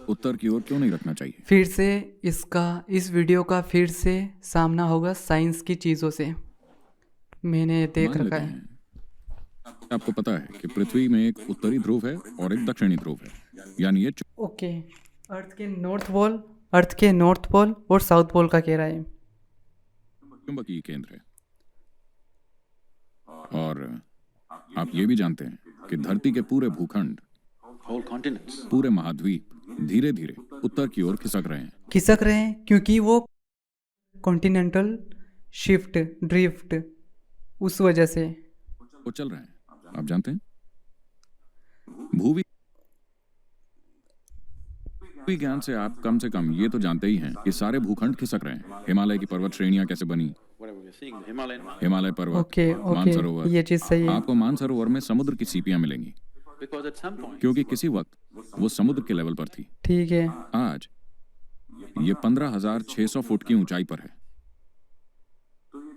उत्तर की ओर क्यों नहीं रखना चाहिए? फिर से इस वीडियो का फिर से सामना होगा साइंस की चीज़ों से। मैंने देख मान रखा लेते है। हैं आपको पता है कि पृथ्वी में एक उत्तरी ध्रुव है और एक दक्षिणी ध्रुव है, यानी ये ओके, अर्थ के नॉर्थ पोल और साउथ पोल का कह रहा है। चुंबकीय केंद्र है। और आप ये भी जानते हैं कि धरती के पूरे भूखंड, Whole continents. पूरे महाद्वीप धीरे धीरे उत्तर की ओर खिसक रहे हैं। खिसक रहे हैं क्योंकि वो कॉन्टिनेंटल ड्रिफ्ट उस वजह से। वो चल रहे हैं। आप जानते हैं भूवि विज्ञान से आप कम से कम ये तो जानते ही हैं कि सारे भूखंड खिसक रहे हैं। हिमालय की पर्वत श्रेणियां कैसे बनी, Whatever we're seeing, the Himalayan. Himalaya पर्वत, ओके मानसरोवर। ये चीज़ सही है। आपको मानसरोवर में समुद्र की सीपियां मिलेंगी Because at some point, क्योंकि किसी वक्त वो समुद्र के लेवल पर थी। ठीक है। आज ये 15,600 फुट की ऊंचाई पर है।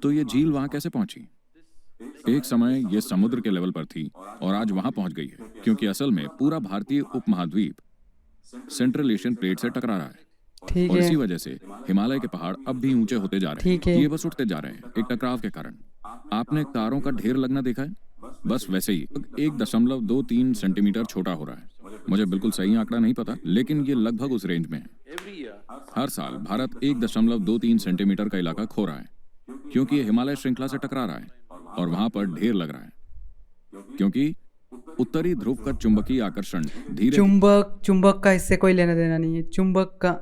तो ये झील वहां कैसे पहुंची? एक समय ये समुद्र के लेवल पर थी और आज वहां पहुंच गई है, क्योंकि असल में पूरा भारतीय उपमहाद्वीप सेंट्रल एशियन प्लेट से टकरा रहा है। ठीक और है। इसी वजह से हिमालय के पहाड़ अब भी ऊंचे होते जा रहे ठीक हैं। है। ये बस उठते जा रहे हैं एक टकराव के कारण। आपने तारों का ढेर लगना देखा है? बस वैसे ही 1.23 सेंटीमीटर छोटा हो रहा है। मुझे बिल्कुल सही आंकड़ा नहीं पता, लेकिन ये लगभग उस रेंज में है। every year, हर साल भारत 1.23 सेंटीमीटर का इलाका खो रहा है, क्योंकि ये हिमालय श्रृंखला से टकरा रहा है और वहां पर ढेर लग रहा है। क्योंकि उत्तरी ध्रुव का चुंबकीय आकर्षण धीरे चुंबक का इससे कोई लेना देना नहीं है। चुंबक का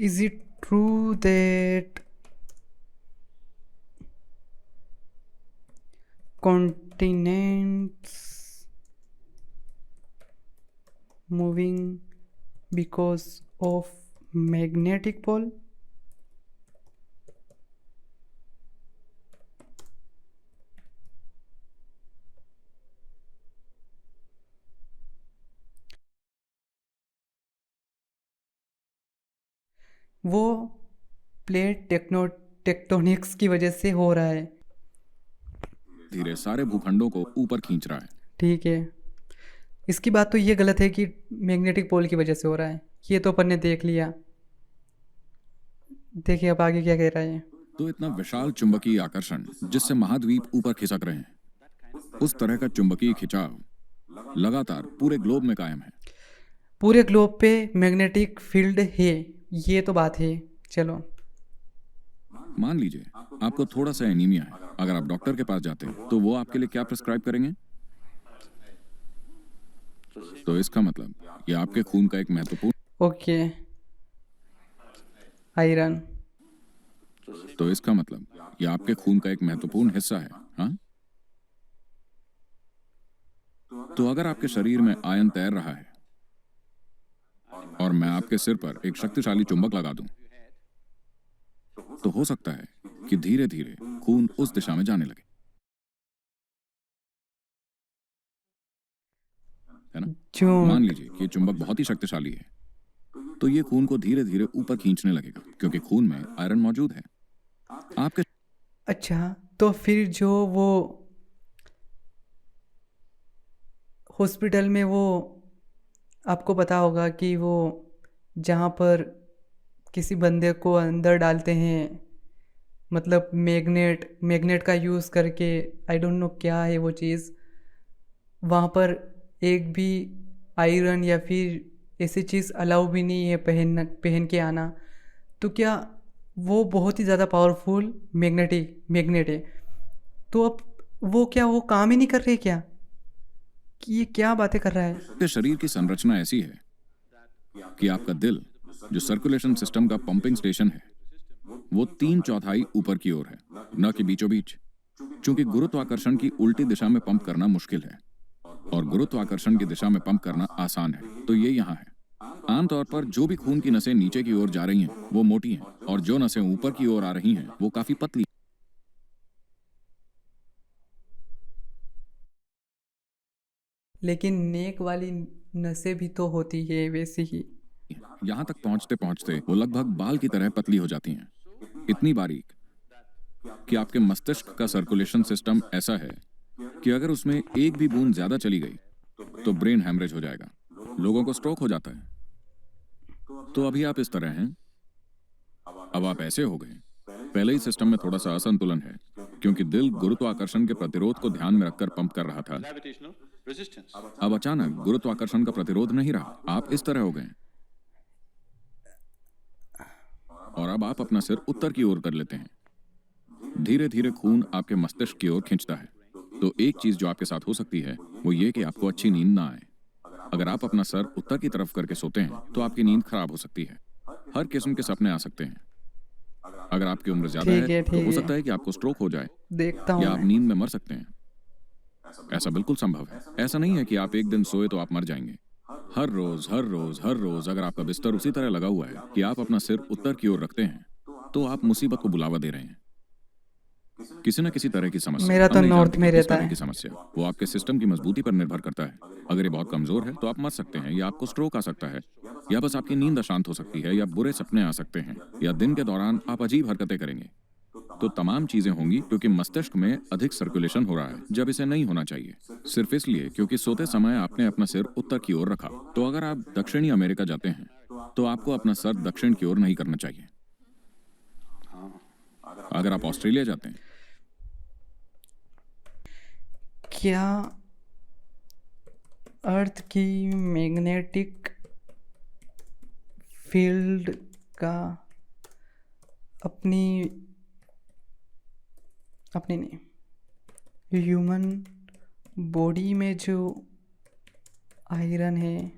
Is it true that continents moving because of magnetic pole? वो प्लेट टेक्टोनिक्स की वजह से हो रहा है। धीरे सारे भूखंडों को ऊपर खींच रहा है। ठीक है। इसकी बात तो ये गलत है कि मैग्नेटिक पोल की वजह से हो रहा है। ये तो अपन ने देख लिया। देखिए अब आगे क्या कह रहा है। तो इतना विशाल चुंबकीय आकर्षण जिससे महाद्वीप ऊपर खिसक रहे हैं, उस तरह का चुंबकीय खिंचाव लगातार पूरे ग्लोब में कायम है। पूरे ग्लोब पे मैग्नेटिक फील्ड है, ये तो बात है। चलो मान लीजिए आपको थोड़ा सा एनीमिया है। अगर आप डॉक्टर के पास जाते हैं तो वो आपके लिए क्या प्रिस्क्राइब करेंगे? तो इसका मतलब ये आपके खून का एक महत्वपूर्ण ओके, आयरन। तो इसका मतलब ये आपके खून का एक महत्वपूर्ण हिस्सा है। हाँ, तो अगर आपके शरीर में आयन तैर रहा है और मैं आपके सिर पर एक शक्तिशाली चुंबक लगा दूं, तो हो सकता है कि धीरे धीरे खून उस दिशा में जाने लगे, है ना? जो मान लीजिए कि ये चुंबक बहुत ही शक्तिशाली है, तो ये खून को धीरे धीरे ऊपर खींचने लगेगा, क्योंकि खून में आयरन मौजूद है। आपके अच्छा, तो फिर जो वो हॉस्पिटल में वो आपको पता होगा कि वो जहाँ पर किसी बंदे को अंदर डालते हैं, मतलब मैग्नेट का यूज़ करके, आई डोंट नो क्या है वो चीज़, वहाँ पर एक भी आयरन या फिर ऐसी चीज़ अलाउ भी नहीं है पहन के आना। तो क्या वो बहुत ही ज़्यादा पावरफुल मैग्नेट है। तो अब वो काम ही नहीं कर रहे क्या? कि ये क्या बातें कर रहा है? आपके शरीर की संरचना ऐसी है कि आपका दिल, जो सर्कुलेशन सिस्टम का पंपिंग स्टेशन है, वो 3/4 ऊपर की ओर है, न कि बीचों बीच। चूंकि गुरुत्वाकर्षण की उल्टी दिशा में पंप करना मुश्किल है और गुरुत्वाकर्षण की दिशा में पंप करना आसान है, तो ये यहाँ है। आमतौर पर जो भी खून की नसें नीचे की ओर जा रही हैं वो मोटी हैं, और जो नसें ऊपर की ओर आ रही हैं वो काफी पतली। लेकिन नेक वाली नसें भी तो होती है वैसी ही। यहाँ तक पहुँचते पहुँचते वो लगभग बाल की तरह पतली हो जाती हैं, इतनी बारीक कि आपके मस्तिष्क का सर्कुलेशन सिस्टम ऐसा है कि अगर उसमें एक भी बूंद ज्यादा चली गई तो ब्रेन हैमरेज हो जाएगा, लोगों को स्ट्रोक हो जाता है। तो अभी आप इस तरह हैं, अब आप ऐसे हो गए। पहले ही सिस्टम में थोड़ा सा असंतुलन है, क्योंकि दिल गुरुत्वाकर्षण के प्रतिरोध को ध्यान में रखकर पंप कर रहा था। अब अचानक गुरुत्वाकर्षण का प्रतिरोध नहीं रहा, आप इस तरह हो गए और अब आप अपना सिर उत्तर की ओर कर लेते हैं। धीरे धीरे खून आपके मस्तिष्क की ओर खींचता है। तो एक चीज जो आपके साथ हो सकती है वो ये कि आपको अच्छी नींद ना आए। अगर आप अपना सर उत्तर की तरफ करके सोते हैं तो आपकी नींद खराब हो सकती है। हर किस्म के सपने आ सकते हैं। अगर आपकी उम्र ज्यादा है तो हो सकता है कि आपको स्ट्रोक हो जाए देखता हूँ या आप नींद में मर सकते हैं। ऐसा बिल्कुल संभव है। ऐसा नहीं है कि आप एक दिन सोए तो आप मर जाएंगे। हर रोज अगर आपका बिस्तर उसी तरह लगा हुआ है कि आप अपना सिर उत्तर की ओर रखते हैं तो आप मुसीबत को बुलावा दे रहे हैं। किसी न किसी तरह की समस्या, मेरा तो हम नहीं नॉर्थ जानते में कि किस रहता तरह है। की समस्या, वो आपके सिस्टम की मजबूती पर निर्भर करता है। अगर ये बहुत कमजोर है तो आप मर सकते हैं, या आपको स्ट्रोक आ सकता है, या बस आपकी नींद अशांत हो सकती है, या बुरे सपने आ सकते हैं, या दिन के दौरान आप अजीब हरकतें करेंगे। तो तमाम चीजें होंगी क्योंकि मस्तिष्क में अधिक सर्कुलेशन हो रहा है जब इसे नहीं होना चाहिए, सिर्फ इसलिए क्योंकि सोते समय आपने अपना सिर उत्तर की ओर रखा। तो अगर आप दक्षिणी अमेरिका जाते हैं तो आपको अपना सर दक्षिण की ओर नहीं करना चाहिए। अगर आप ऑस्ट्रेलिया जाते हैं, क्या अर्थ की मैग्नेटिक फील्ड का अपनी नहीं, ह्यूमन बॉडी में जो आयरन है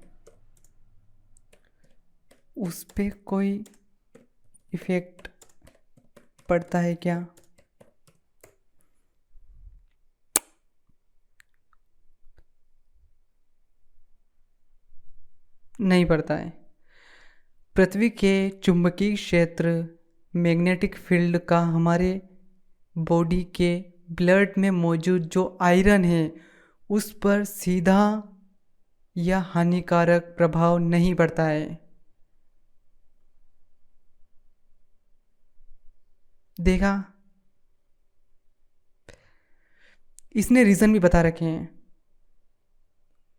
उस पे कोई इफ़ेक्ट पड़ता है क्या? नहीं पड़ता है। पृथ्वी के चुंबकीय क्षेत्र मैग्नेटिक फील्ड का हमारे बॉडी के ब्लड में मौजूद जो आयरन है उस पर सीधा या हानिकारक प्रभाव नहीं पड़ता है। देखा, इसने रीज़न भी बता रखे हैं।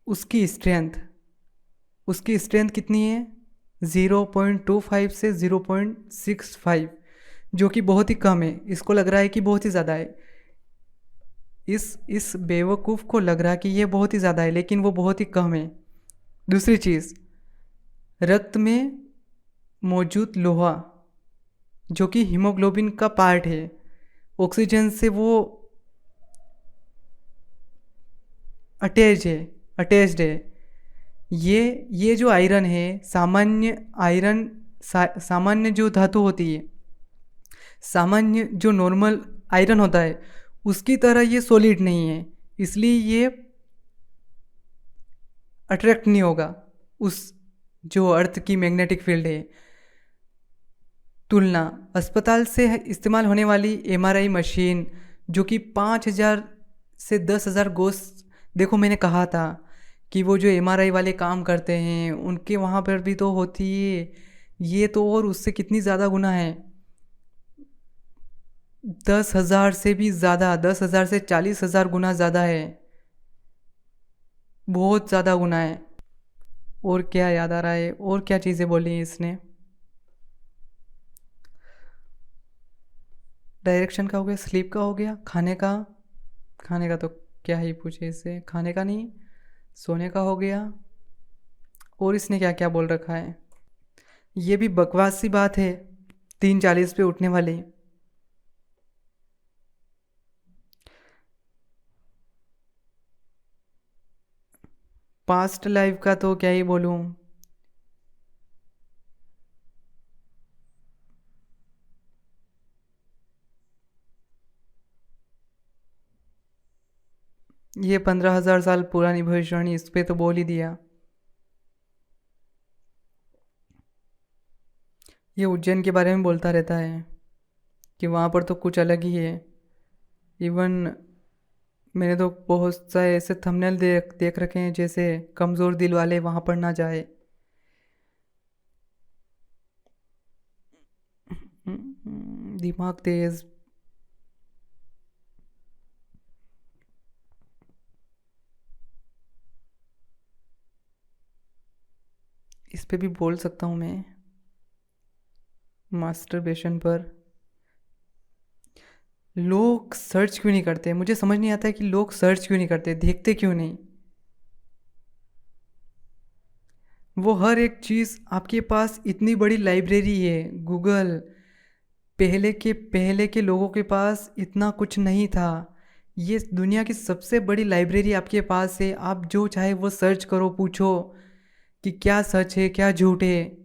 उसकी स्ट्रेंथ कितनी है? 0.25 से 0.65, जो कि बहुत ही कम है। इसको लग रहा है कि बहुत ही ज़्यादा है। इस बेवकूफ़ को लग रहा है कि ये बहुत ही ज़्यादा है, लेकिन वो बहुत ही कम है। दूसरी चीज़, रक्त में मौजूद लोहा जो कि हीमोग्लोबिन का पार्ट है, ऑक्सीजन से वो अटैच्ड है। ये जो आयरन है, सामान्य जो धातु होती है, सामान्य जो नॉर्मल आयरन होता है उसकी तरह ये सॉलिड नहीं है, इसलिए ये अट्रैक्ट नहीं होगा उस जो अर्थ की मैग्नेटिक फील्ड है। तुलना, अस्पताल से इस्तेमाल होने वाली MRI मशीन जो कि 5,000 से 10,000 गोस, देखो मैंने कहा था कि वो जो MRI वाले काम करते हैं उनके वहाँ पर भी तो होती है, ये तो और उससे कितनी ज़्यादा गुना है। 10,000 से भी ज़्यादा, 10,000 से 40,000 गुना ज़्यादा है। बहुत ज़्यादा गुना है। और क्या याद आ रहा है, और क्या चीज़ें बोली हैं इसने? डायरेक्शन का हो गया, स्लीप का हो गया, खाने का तो क्या ही पूछे इससे, खाने का नहीं, सोने का हो गया। और इसने क्या क्या बोल रखा है? ये भी बकवास सी बात है, 3:40 पे उठने वाली। पास्ट लाइफ का तो क्या ही बोलूं। ये 15,000 साल पुरानी भविष्यवाणी, इस पे तो बोल ही दिया। ये उज्जैन के बारे में बोलता रहता है कि वहाँ पर तो कुछ अलग ही है। इवन मैंने तो बहुत सारे ऐसे थंबनेल देख रखे हैं, जैसे कमज़ोर दिल वाले वहाँ पर ना जाए। दिमाग तेज। इस पे भी बोल सकता हूँ मैं, मास्टरबेशन पर। लोग सर्च क्यों नहीं करते? मुझे समझ नहीं आता है कि लोग सर्च क्यों नहीं करते, देखते क्यों नहीं। वो हर एक चीज़ आपके पास, इतनी बड़ी लाइब्रेरी है गूगल। पहले के लोगों के पास इतना कुछ नहीं था। ये दुनिया की सबसे बड़ी लाइब्रेरी आपके पास है। आप जो चाहे वो सर्च करो, पूछो कि क्या सच है क्या झूठ है।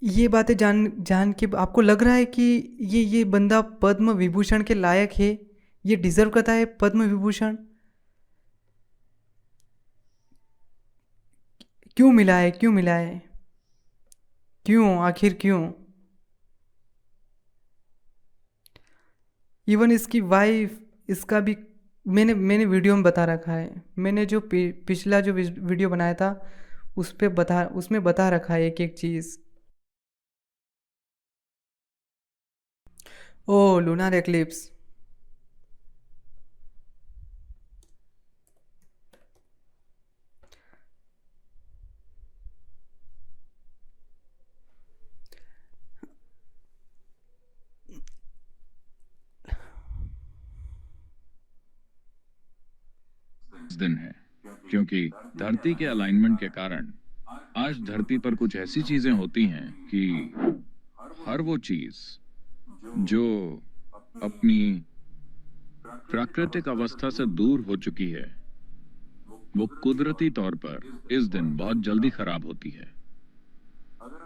ये बातें जान जान के आपको लग रहा है कि ये बंदा पद्म विभूषण के लायक है, ये डिजर्व करता है पद्म विभूषण। क्यों मिला है, क्यों मिला है, क्यों, आखिर क्यों? इवन इसकी वाइफ, इसका भी मैंने वीडियो में बता रखा है। मैंने जो पिछला जो वीडियो बनाया था उसमें बता रखा है एक एक चीज़। ओ लूनार एक्लिप्स। दिन है, क्योंकि धरती के अलाइनमेंट के कारण आज धरती पर कुछ ऐसी चीजें होती हैं कि हर वो चीज जो अपनी प्राकृतिक अवस्था से दूर हो चुकी है, वो कुदरती तौर पर इस दिन बहुत जल्दी खराब होती है।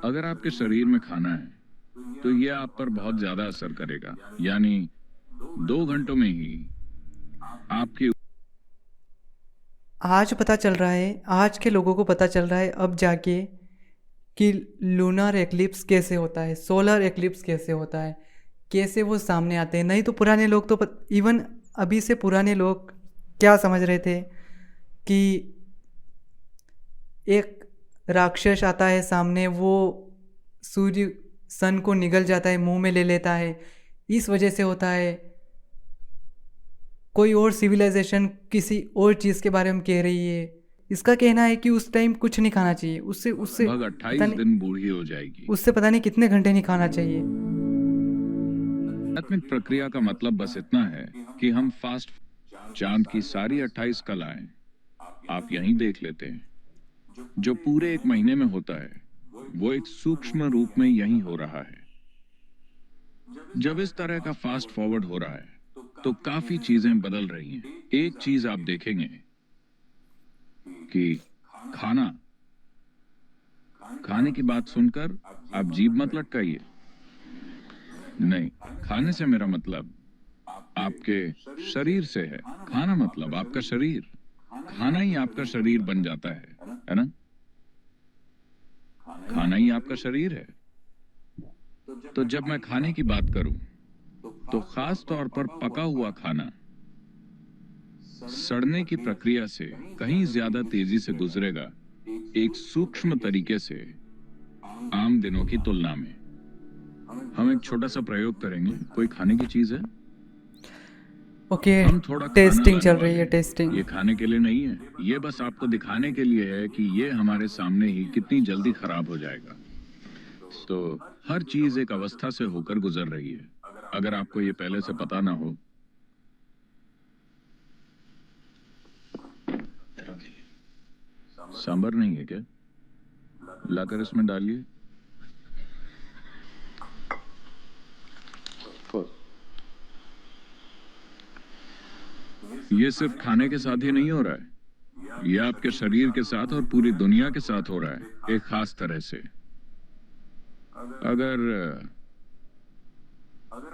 अगर आपके शरीर में खाना है तो ये आप पर बहुत ज्यादा असर करेगा, यानी 2 घंटों में ही आपकी। आज पता चल रहा है, आज के लोगों को पता चल रहा है अब जाके कि लूनार एक्लिप्स कैसे होता है, सोलर एक्लिप्स कैसे होता है, कैसे वो सामने आते हैं। नहीं तो पुराने लोग तो इवन अभी से पुराने लोग क्या समझ रहे थे कि एक राक्षस आता है सामने, वो सूर्य सन को निगल जाता है, मुंह में ले लेता है, इस वजह से होता है। कोई और सिविलाइजेशन किसी और चीज़ के बारे में कह रही है। इसका कहना है कि उस टाइम कुछ नहीं खाना चाहिए, उससे उससे लगभग 28 दिन बूढ़ी हो जाएगी। उससे पता नहीं कितने घंटे नहीं खाना चाहिए। आध्यात्मिक प्रक्रिया का मतलब बस इतना है कि हम फास्ट चांद की सारी 28 कलाएं आप यहीं देख लेते हैं। जो पूरे 1 महीने में होता है वो एक सूक्ष्म रूप में यहीं हो रहा है। जब इस तरह का फास्ट फॉरवर्ड हो रहा है तो काफी चीजें बदल रही हैं। एक चीज आप देखेंगे कि खाने की बात सुनकर आप जीभ मत लटकाइए। नहीं, खाने से मेरा मतलब आपके शरीर से है। खाना मतलब आपका शरीर, खाना ही आपका शरीर बन जाता है ना? खाना ही आपका शरीर है। तो जब मैं खाने की बात करूं तो खास तौर पर पका हुआ खाना सड़ने की प्रक्रिया से कहीं ज्यादा तेजी से गुजरेगा, एक सूक्ष्म तरीके से, आम दिनों की तुलना में। हम एक छोटा सा प्रयोग करेंगे। कोई खाने की चीज है? ओके, हम थोड़ा खाना टेस्टिंग लाने चल वाले रही है, हैं। टेस्टिंग। ये खाने के लिए नहीं है, ये बस आपको दिखाने के लिए है कि ये हमारे सामने ही कितनी जल्दी खराब हो जाएगा। तो हर चीज एक अवस्था से होकर गुजर रही है। अगर आपको ये पहले से पता ना हो। सांबर नहीं है क्या? लाकर इसमें डालिए। ये सिर्फ खाने के साथ ही नहीं हो रहा है, ये आपके शरीर के साथ और पूरी दुनिया के साथ हो रहा है, एक खास तरह से।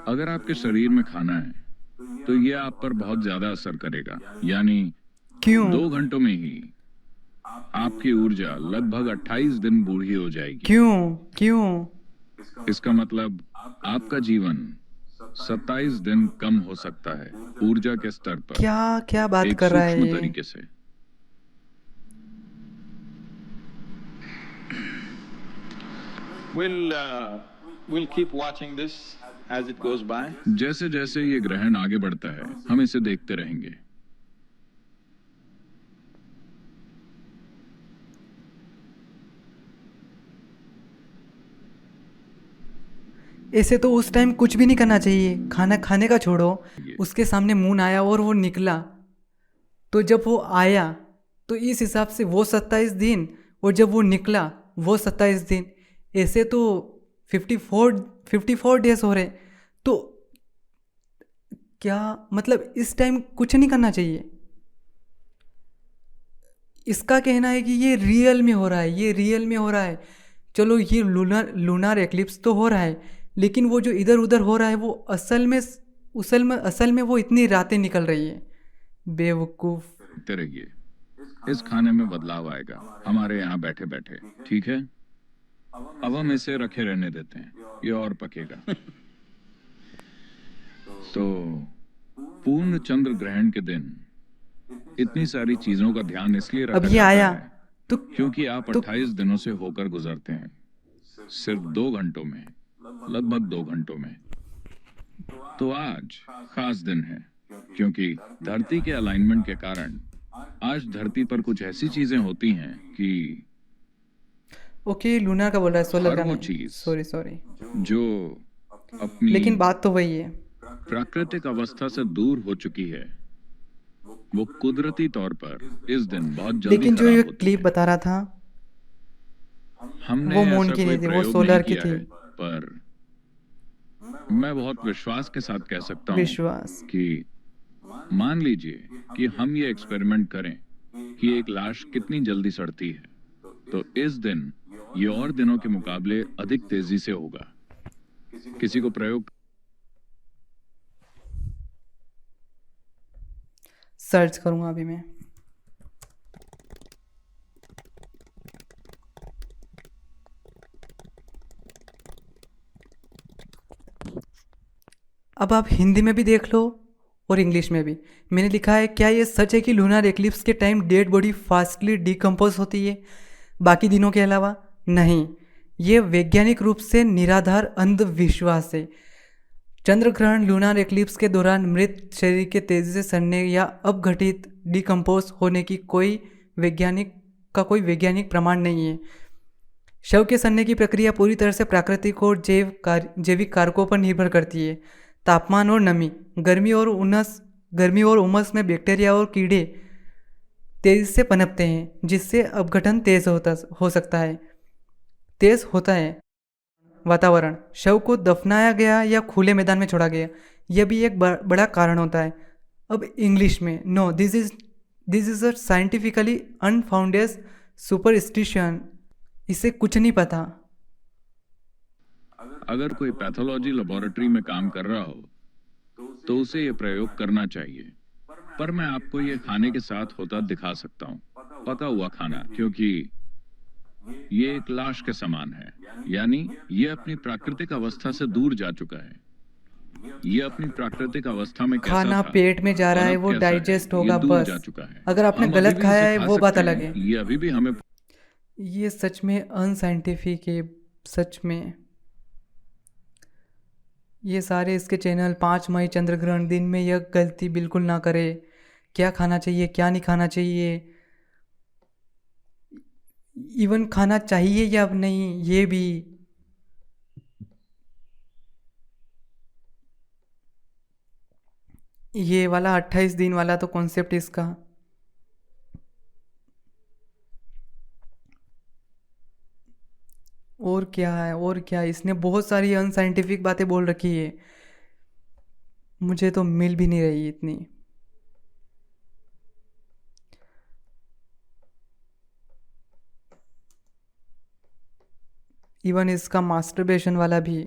अगर आपके शरीर में खाना है तो ये आप पर बहुत ज्यादा असर करेगा। यानी क्यों? 2 घंटों में ही आपकी ऊर्जा लगभग 28 दिन बूढ़ी हो जाएगी। क्यों? क्यों? इसका मतलब आपका जीवन 27 दिन कम हो सकता है ऊर्जा के स्तर पर, क्या क्या बात एक कर रहा है सूक्ष्म ये? तरीके से। We'll keep watching this as it goes by. जैसे जैसे ये ग्रहण आगे बढ़ता है, हम इसे देखते रहेंगे। ऐसे तो उस टाइम कुछ भी नहीं करना चाहिए, खाना खाने का छोड़ो। उसके सामने मून आया और वो निकला, तो जब वो आया तो इस हिसाब से वो 27 दिन, और जब वो निकला वो 27 दिन, ऐसे तो 54 डेज हो रहे। तो क्या मतलब इस टाइम कुछ नहीं करना चाहिए? इसका कहना है कि ये रियल में हो रहा है, ये रियल में हो रहा है। चलो ये लूनार एक्लिप्स तो हो रहा है, लेकिन वो जो इधर उधर हो रहा है वो असल में वो इतनी रातें निकल रही है। बेवकूफ़। देखते रहिए, इस खाने में बदलाव आएगा हमारे यहाँ बैठे बैठे, ठीक है? अब हम इसे रखे रहने देते हैं, ये और पकेगा। तो पूर्ण चंद्र ग्रहण के दिन इतनी सारी चीजों का ध्यान इसलिए रखा अब ये जाता आया है तो क्योंकि आप 28 दिनों से होकर गुजरते हैं सिर्फ 2 घंटों में, लगभग 2 घंटों में। तो आज खास दिन है क्योंकि धरती के अलाइनमेंट के कारण आज धरती पर कुछ ऐसी चीजें होती हैं कि ओके, लूना का बोल रहा है, सोलर हर का वो नहीं। चीज सॉरी, जो अपनी लेकिन बात तो वही है। प्राकृतिक अवस्था से दूर हो चुकी है, वो कुदरती तौर पर इस दिन बहुत जल्दी लेकिन जो खराब ये होती क्लिप है। बता रहा था हमने वो मून ऐसा की कोई नहीं थी, वो प्रयोग सोलर नहीं की किया थी। है, पर मैं बहुत विश्वास के साथ कह सकता हूँ विश्वास। कि मान लीजिए कि हम ये एक्सपेरिमेंट करें कि एक लाश कितनी जल्दी सड़ती है, तो इस दिन ये और दिनों के मुकाबले अधिक तेजी से होगा। किसी को प्रयोग सर्च करूंगा अभी मैं। अब आप हिंदी में भी देख लो और इंग्लिश में भी। मैंने लिखा है, क्या ये सच है कि लूनार एक्लिप्स के time dead body fastly decompose होती है बाकी दिनों के अलावा? नहीं, ये वैज्ञानिक रूप से निराधार अंधविश्वास है। चंद्र ग्रहण लूनार एक्लिप्स के दौरान मृत शरीर के तेजी से सड़ने या अपघटित डिकम्पोज होने की कोई वैज्ञानिक प्रमाण नहीं है। शव के सड़ने की प्रक्रिया पूरी तरह से प्राकृतिक और जैविक कारकों पर निर्भर करती है। तापमान और नमी, गर्मी और उमस में बैक्टीरिया और कीड़े तेजी से पनपते हैं, जिससे अपघटन तेज होता है। वातावरण, शव को दफनाया गया या खुले मैदान में छोड़ा गया, यह भी एक बड़ा कारण होता है। अब इंग्लिश में, no this is a scientifically unfounded superstition. इसे कुछ नहीं पता। अगर कोई पैथोलॉजी लेबोरेटरी में काम कर रहा हो तो उसे ये प्रयोग करना चाहिए, पर मैं आपको ये खाने के साथ होता दिखा सकता हूँ, पका हुआ खाना, क्योंकि ये एक लाश के समान है। यानी ये अपनी प्राकृतिक अवस्था से दूर जा चुका है। ये अपनी प्राकृतिक अवस्था में कैसा खाना था पेट में जा रहा और है, अब वो कैसा है, डाइजेस्ट ये होगा दूर बस। जा चुका है। अगर आपने हम गलत अभी भी खाया उसे है खा वो बात सकते अलग हैं, है। ये अभी भी हमें ये सच में अनसाइंटिफिक है, सच में। ये सारे इसके चैनल 5 मई चंद्र ग्रहण दिन में यह गलती बिल्कुल ना करे। क्या खाना चाहिए क्या नहीं खाना चाहिए, इवन खाना चाहिए या नहीं ये भी। ये वाला 28 दिन वाला तो कॉन्सेप्ट इसका। और क्या है और क्या, इसने बहुत सारी अनसाइंटिफिक बातें बोल रखी है, मुझे तो मिल भी नहीं रही इतनी। इवन इसका मास्टरबेशन वाला भी।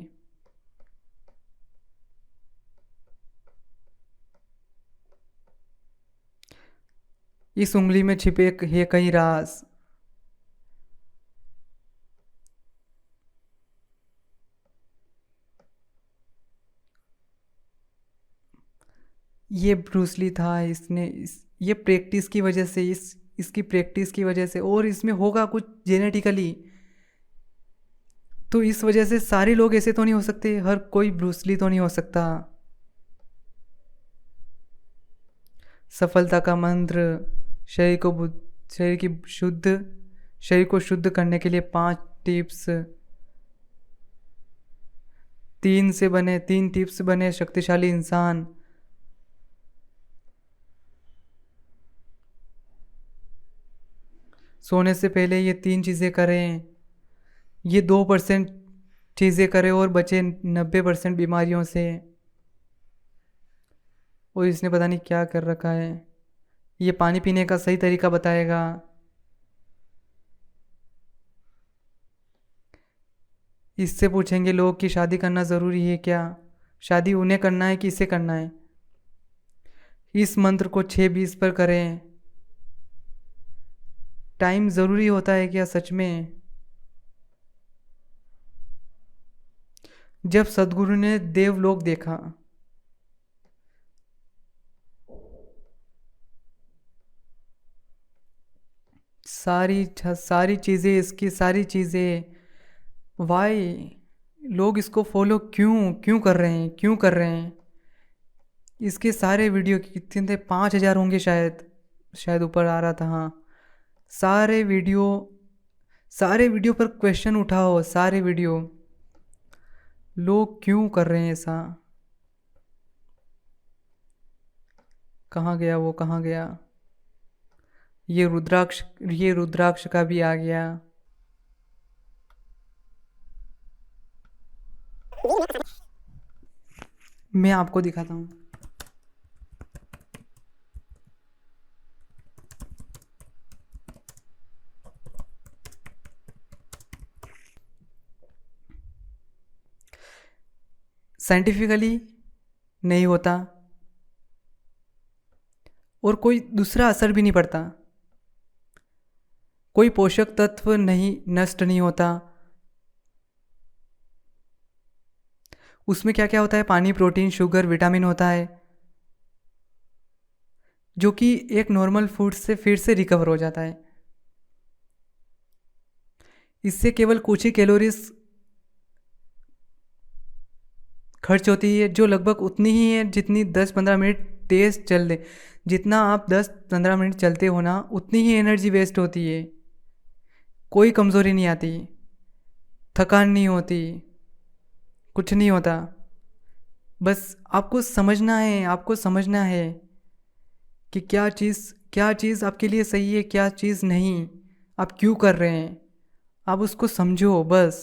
इस उंगली में छिपे है कई राज। ये ब्रूसली था, ये प्रैक्टिस की वजह से, इसकी प्रैक्टिस की वजह से, और इसमें होगा कुछ जेनेटिकली, तो इस वजह से सारे लोग ऐसे तो नहीं हो सकते, हर कोई ब्रूसली तो नहीं हो सकता। सफलता का मंत्र, शरीर को शुद्ध करने के लिए 5 टिप्स, 3 टिप्स बने शक्तिशाली इंसान। सोने से पहले ये 3 चीज़ें करें, ये 2% चीज़ें करें और बचे 90% बीमारियों से। और इसने पता नहीं क्या कर रखा है। ये पानी पीने का सही तरीका बताएगा। इससे पूछेंगे लोग कि शादी करना ज़रूरी है क्या, शादी उन्हें करना है कि इसे करना है। इस मंत्र को 6:20 पर करें। टाइम ज़रूरी होता है क्या सच में? जब सदगुरु ने देवलोक देखा, सारी चीज़ें, इसकी सारी चीज़ें, वाई लोग इसको फॉलो क्यों कर रहे हैं। इसके सारे वीडियो कितने थे, 5000 होंगे शायद ऊपर आ रहा था। हाँ, सारे वीडियो पर क्वेश्चन उठाओ, सारे वीडियो, लोग क्यों कर रहे हैं ऐसा। कहाँ गया। ये रुद्राक्ष का भी आ गया। मैं आपको दिखाता हूँ। साइंटिफिकली नहीं होता और कोई दूसरा असर भी नहीं पड़ता, कोई पोषक तत्व नष्ट नहीं होता। उसमें क्या क्या होता है, पानी, प्रोटीन, शुगर, विटामिन होता है, जो कि एक नॉर्मल फूड से फिर से रिकवर हो जाता है। इससे केवल कुछ ही कैलोरीज खर्च होती है, जो लगभग उतनी ही है जितनी 10-15 मिनट तेज चल दे। जितना आप 10-15 मिनट चलते हो ना, उतनी ही एनर्जी वेस्ट होती है। कोई कमज़ोरी नहीं आती, थकान नहीं होती, कुछ नहीं होता। बस आपको समझना है कि क्या चीज़ आपके लिए सही है, क्या चीज़ नहीं, आप क्यों कर रहे हैं, आप उसको समझो बस।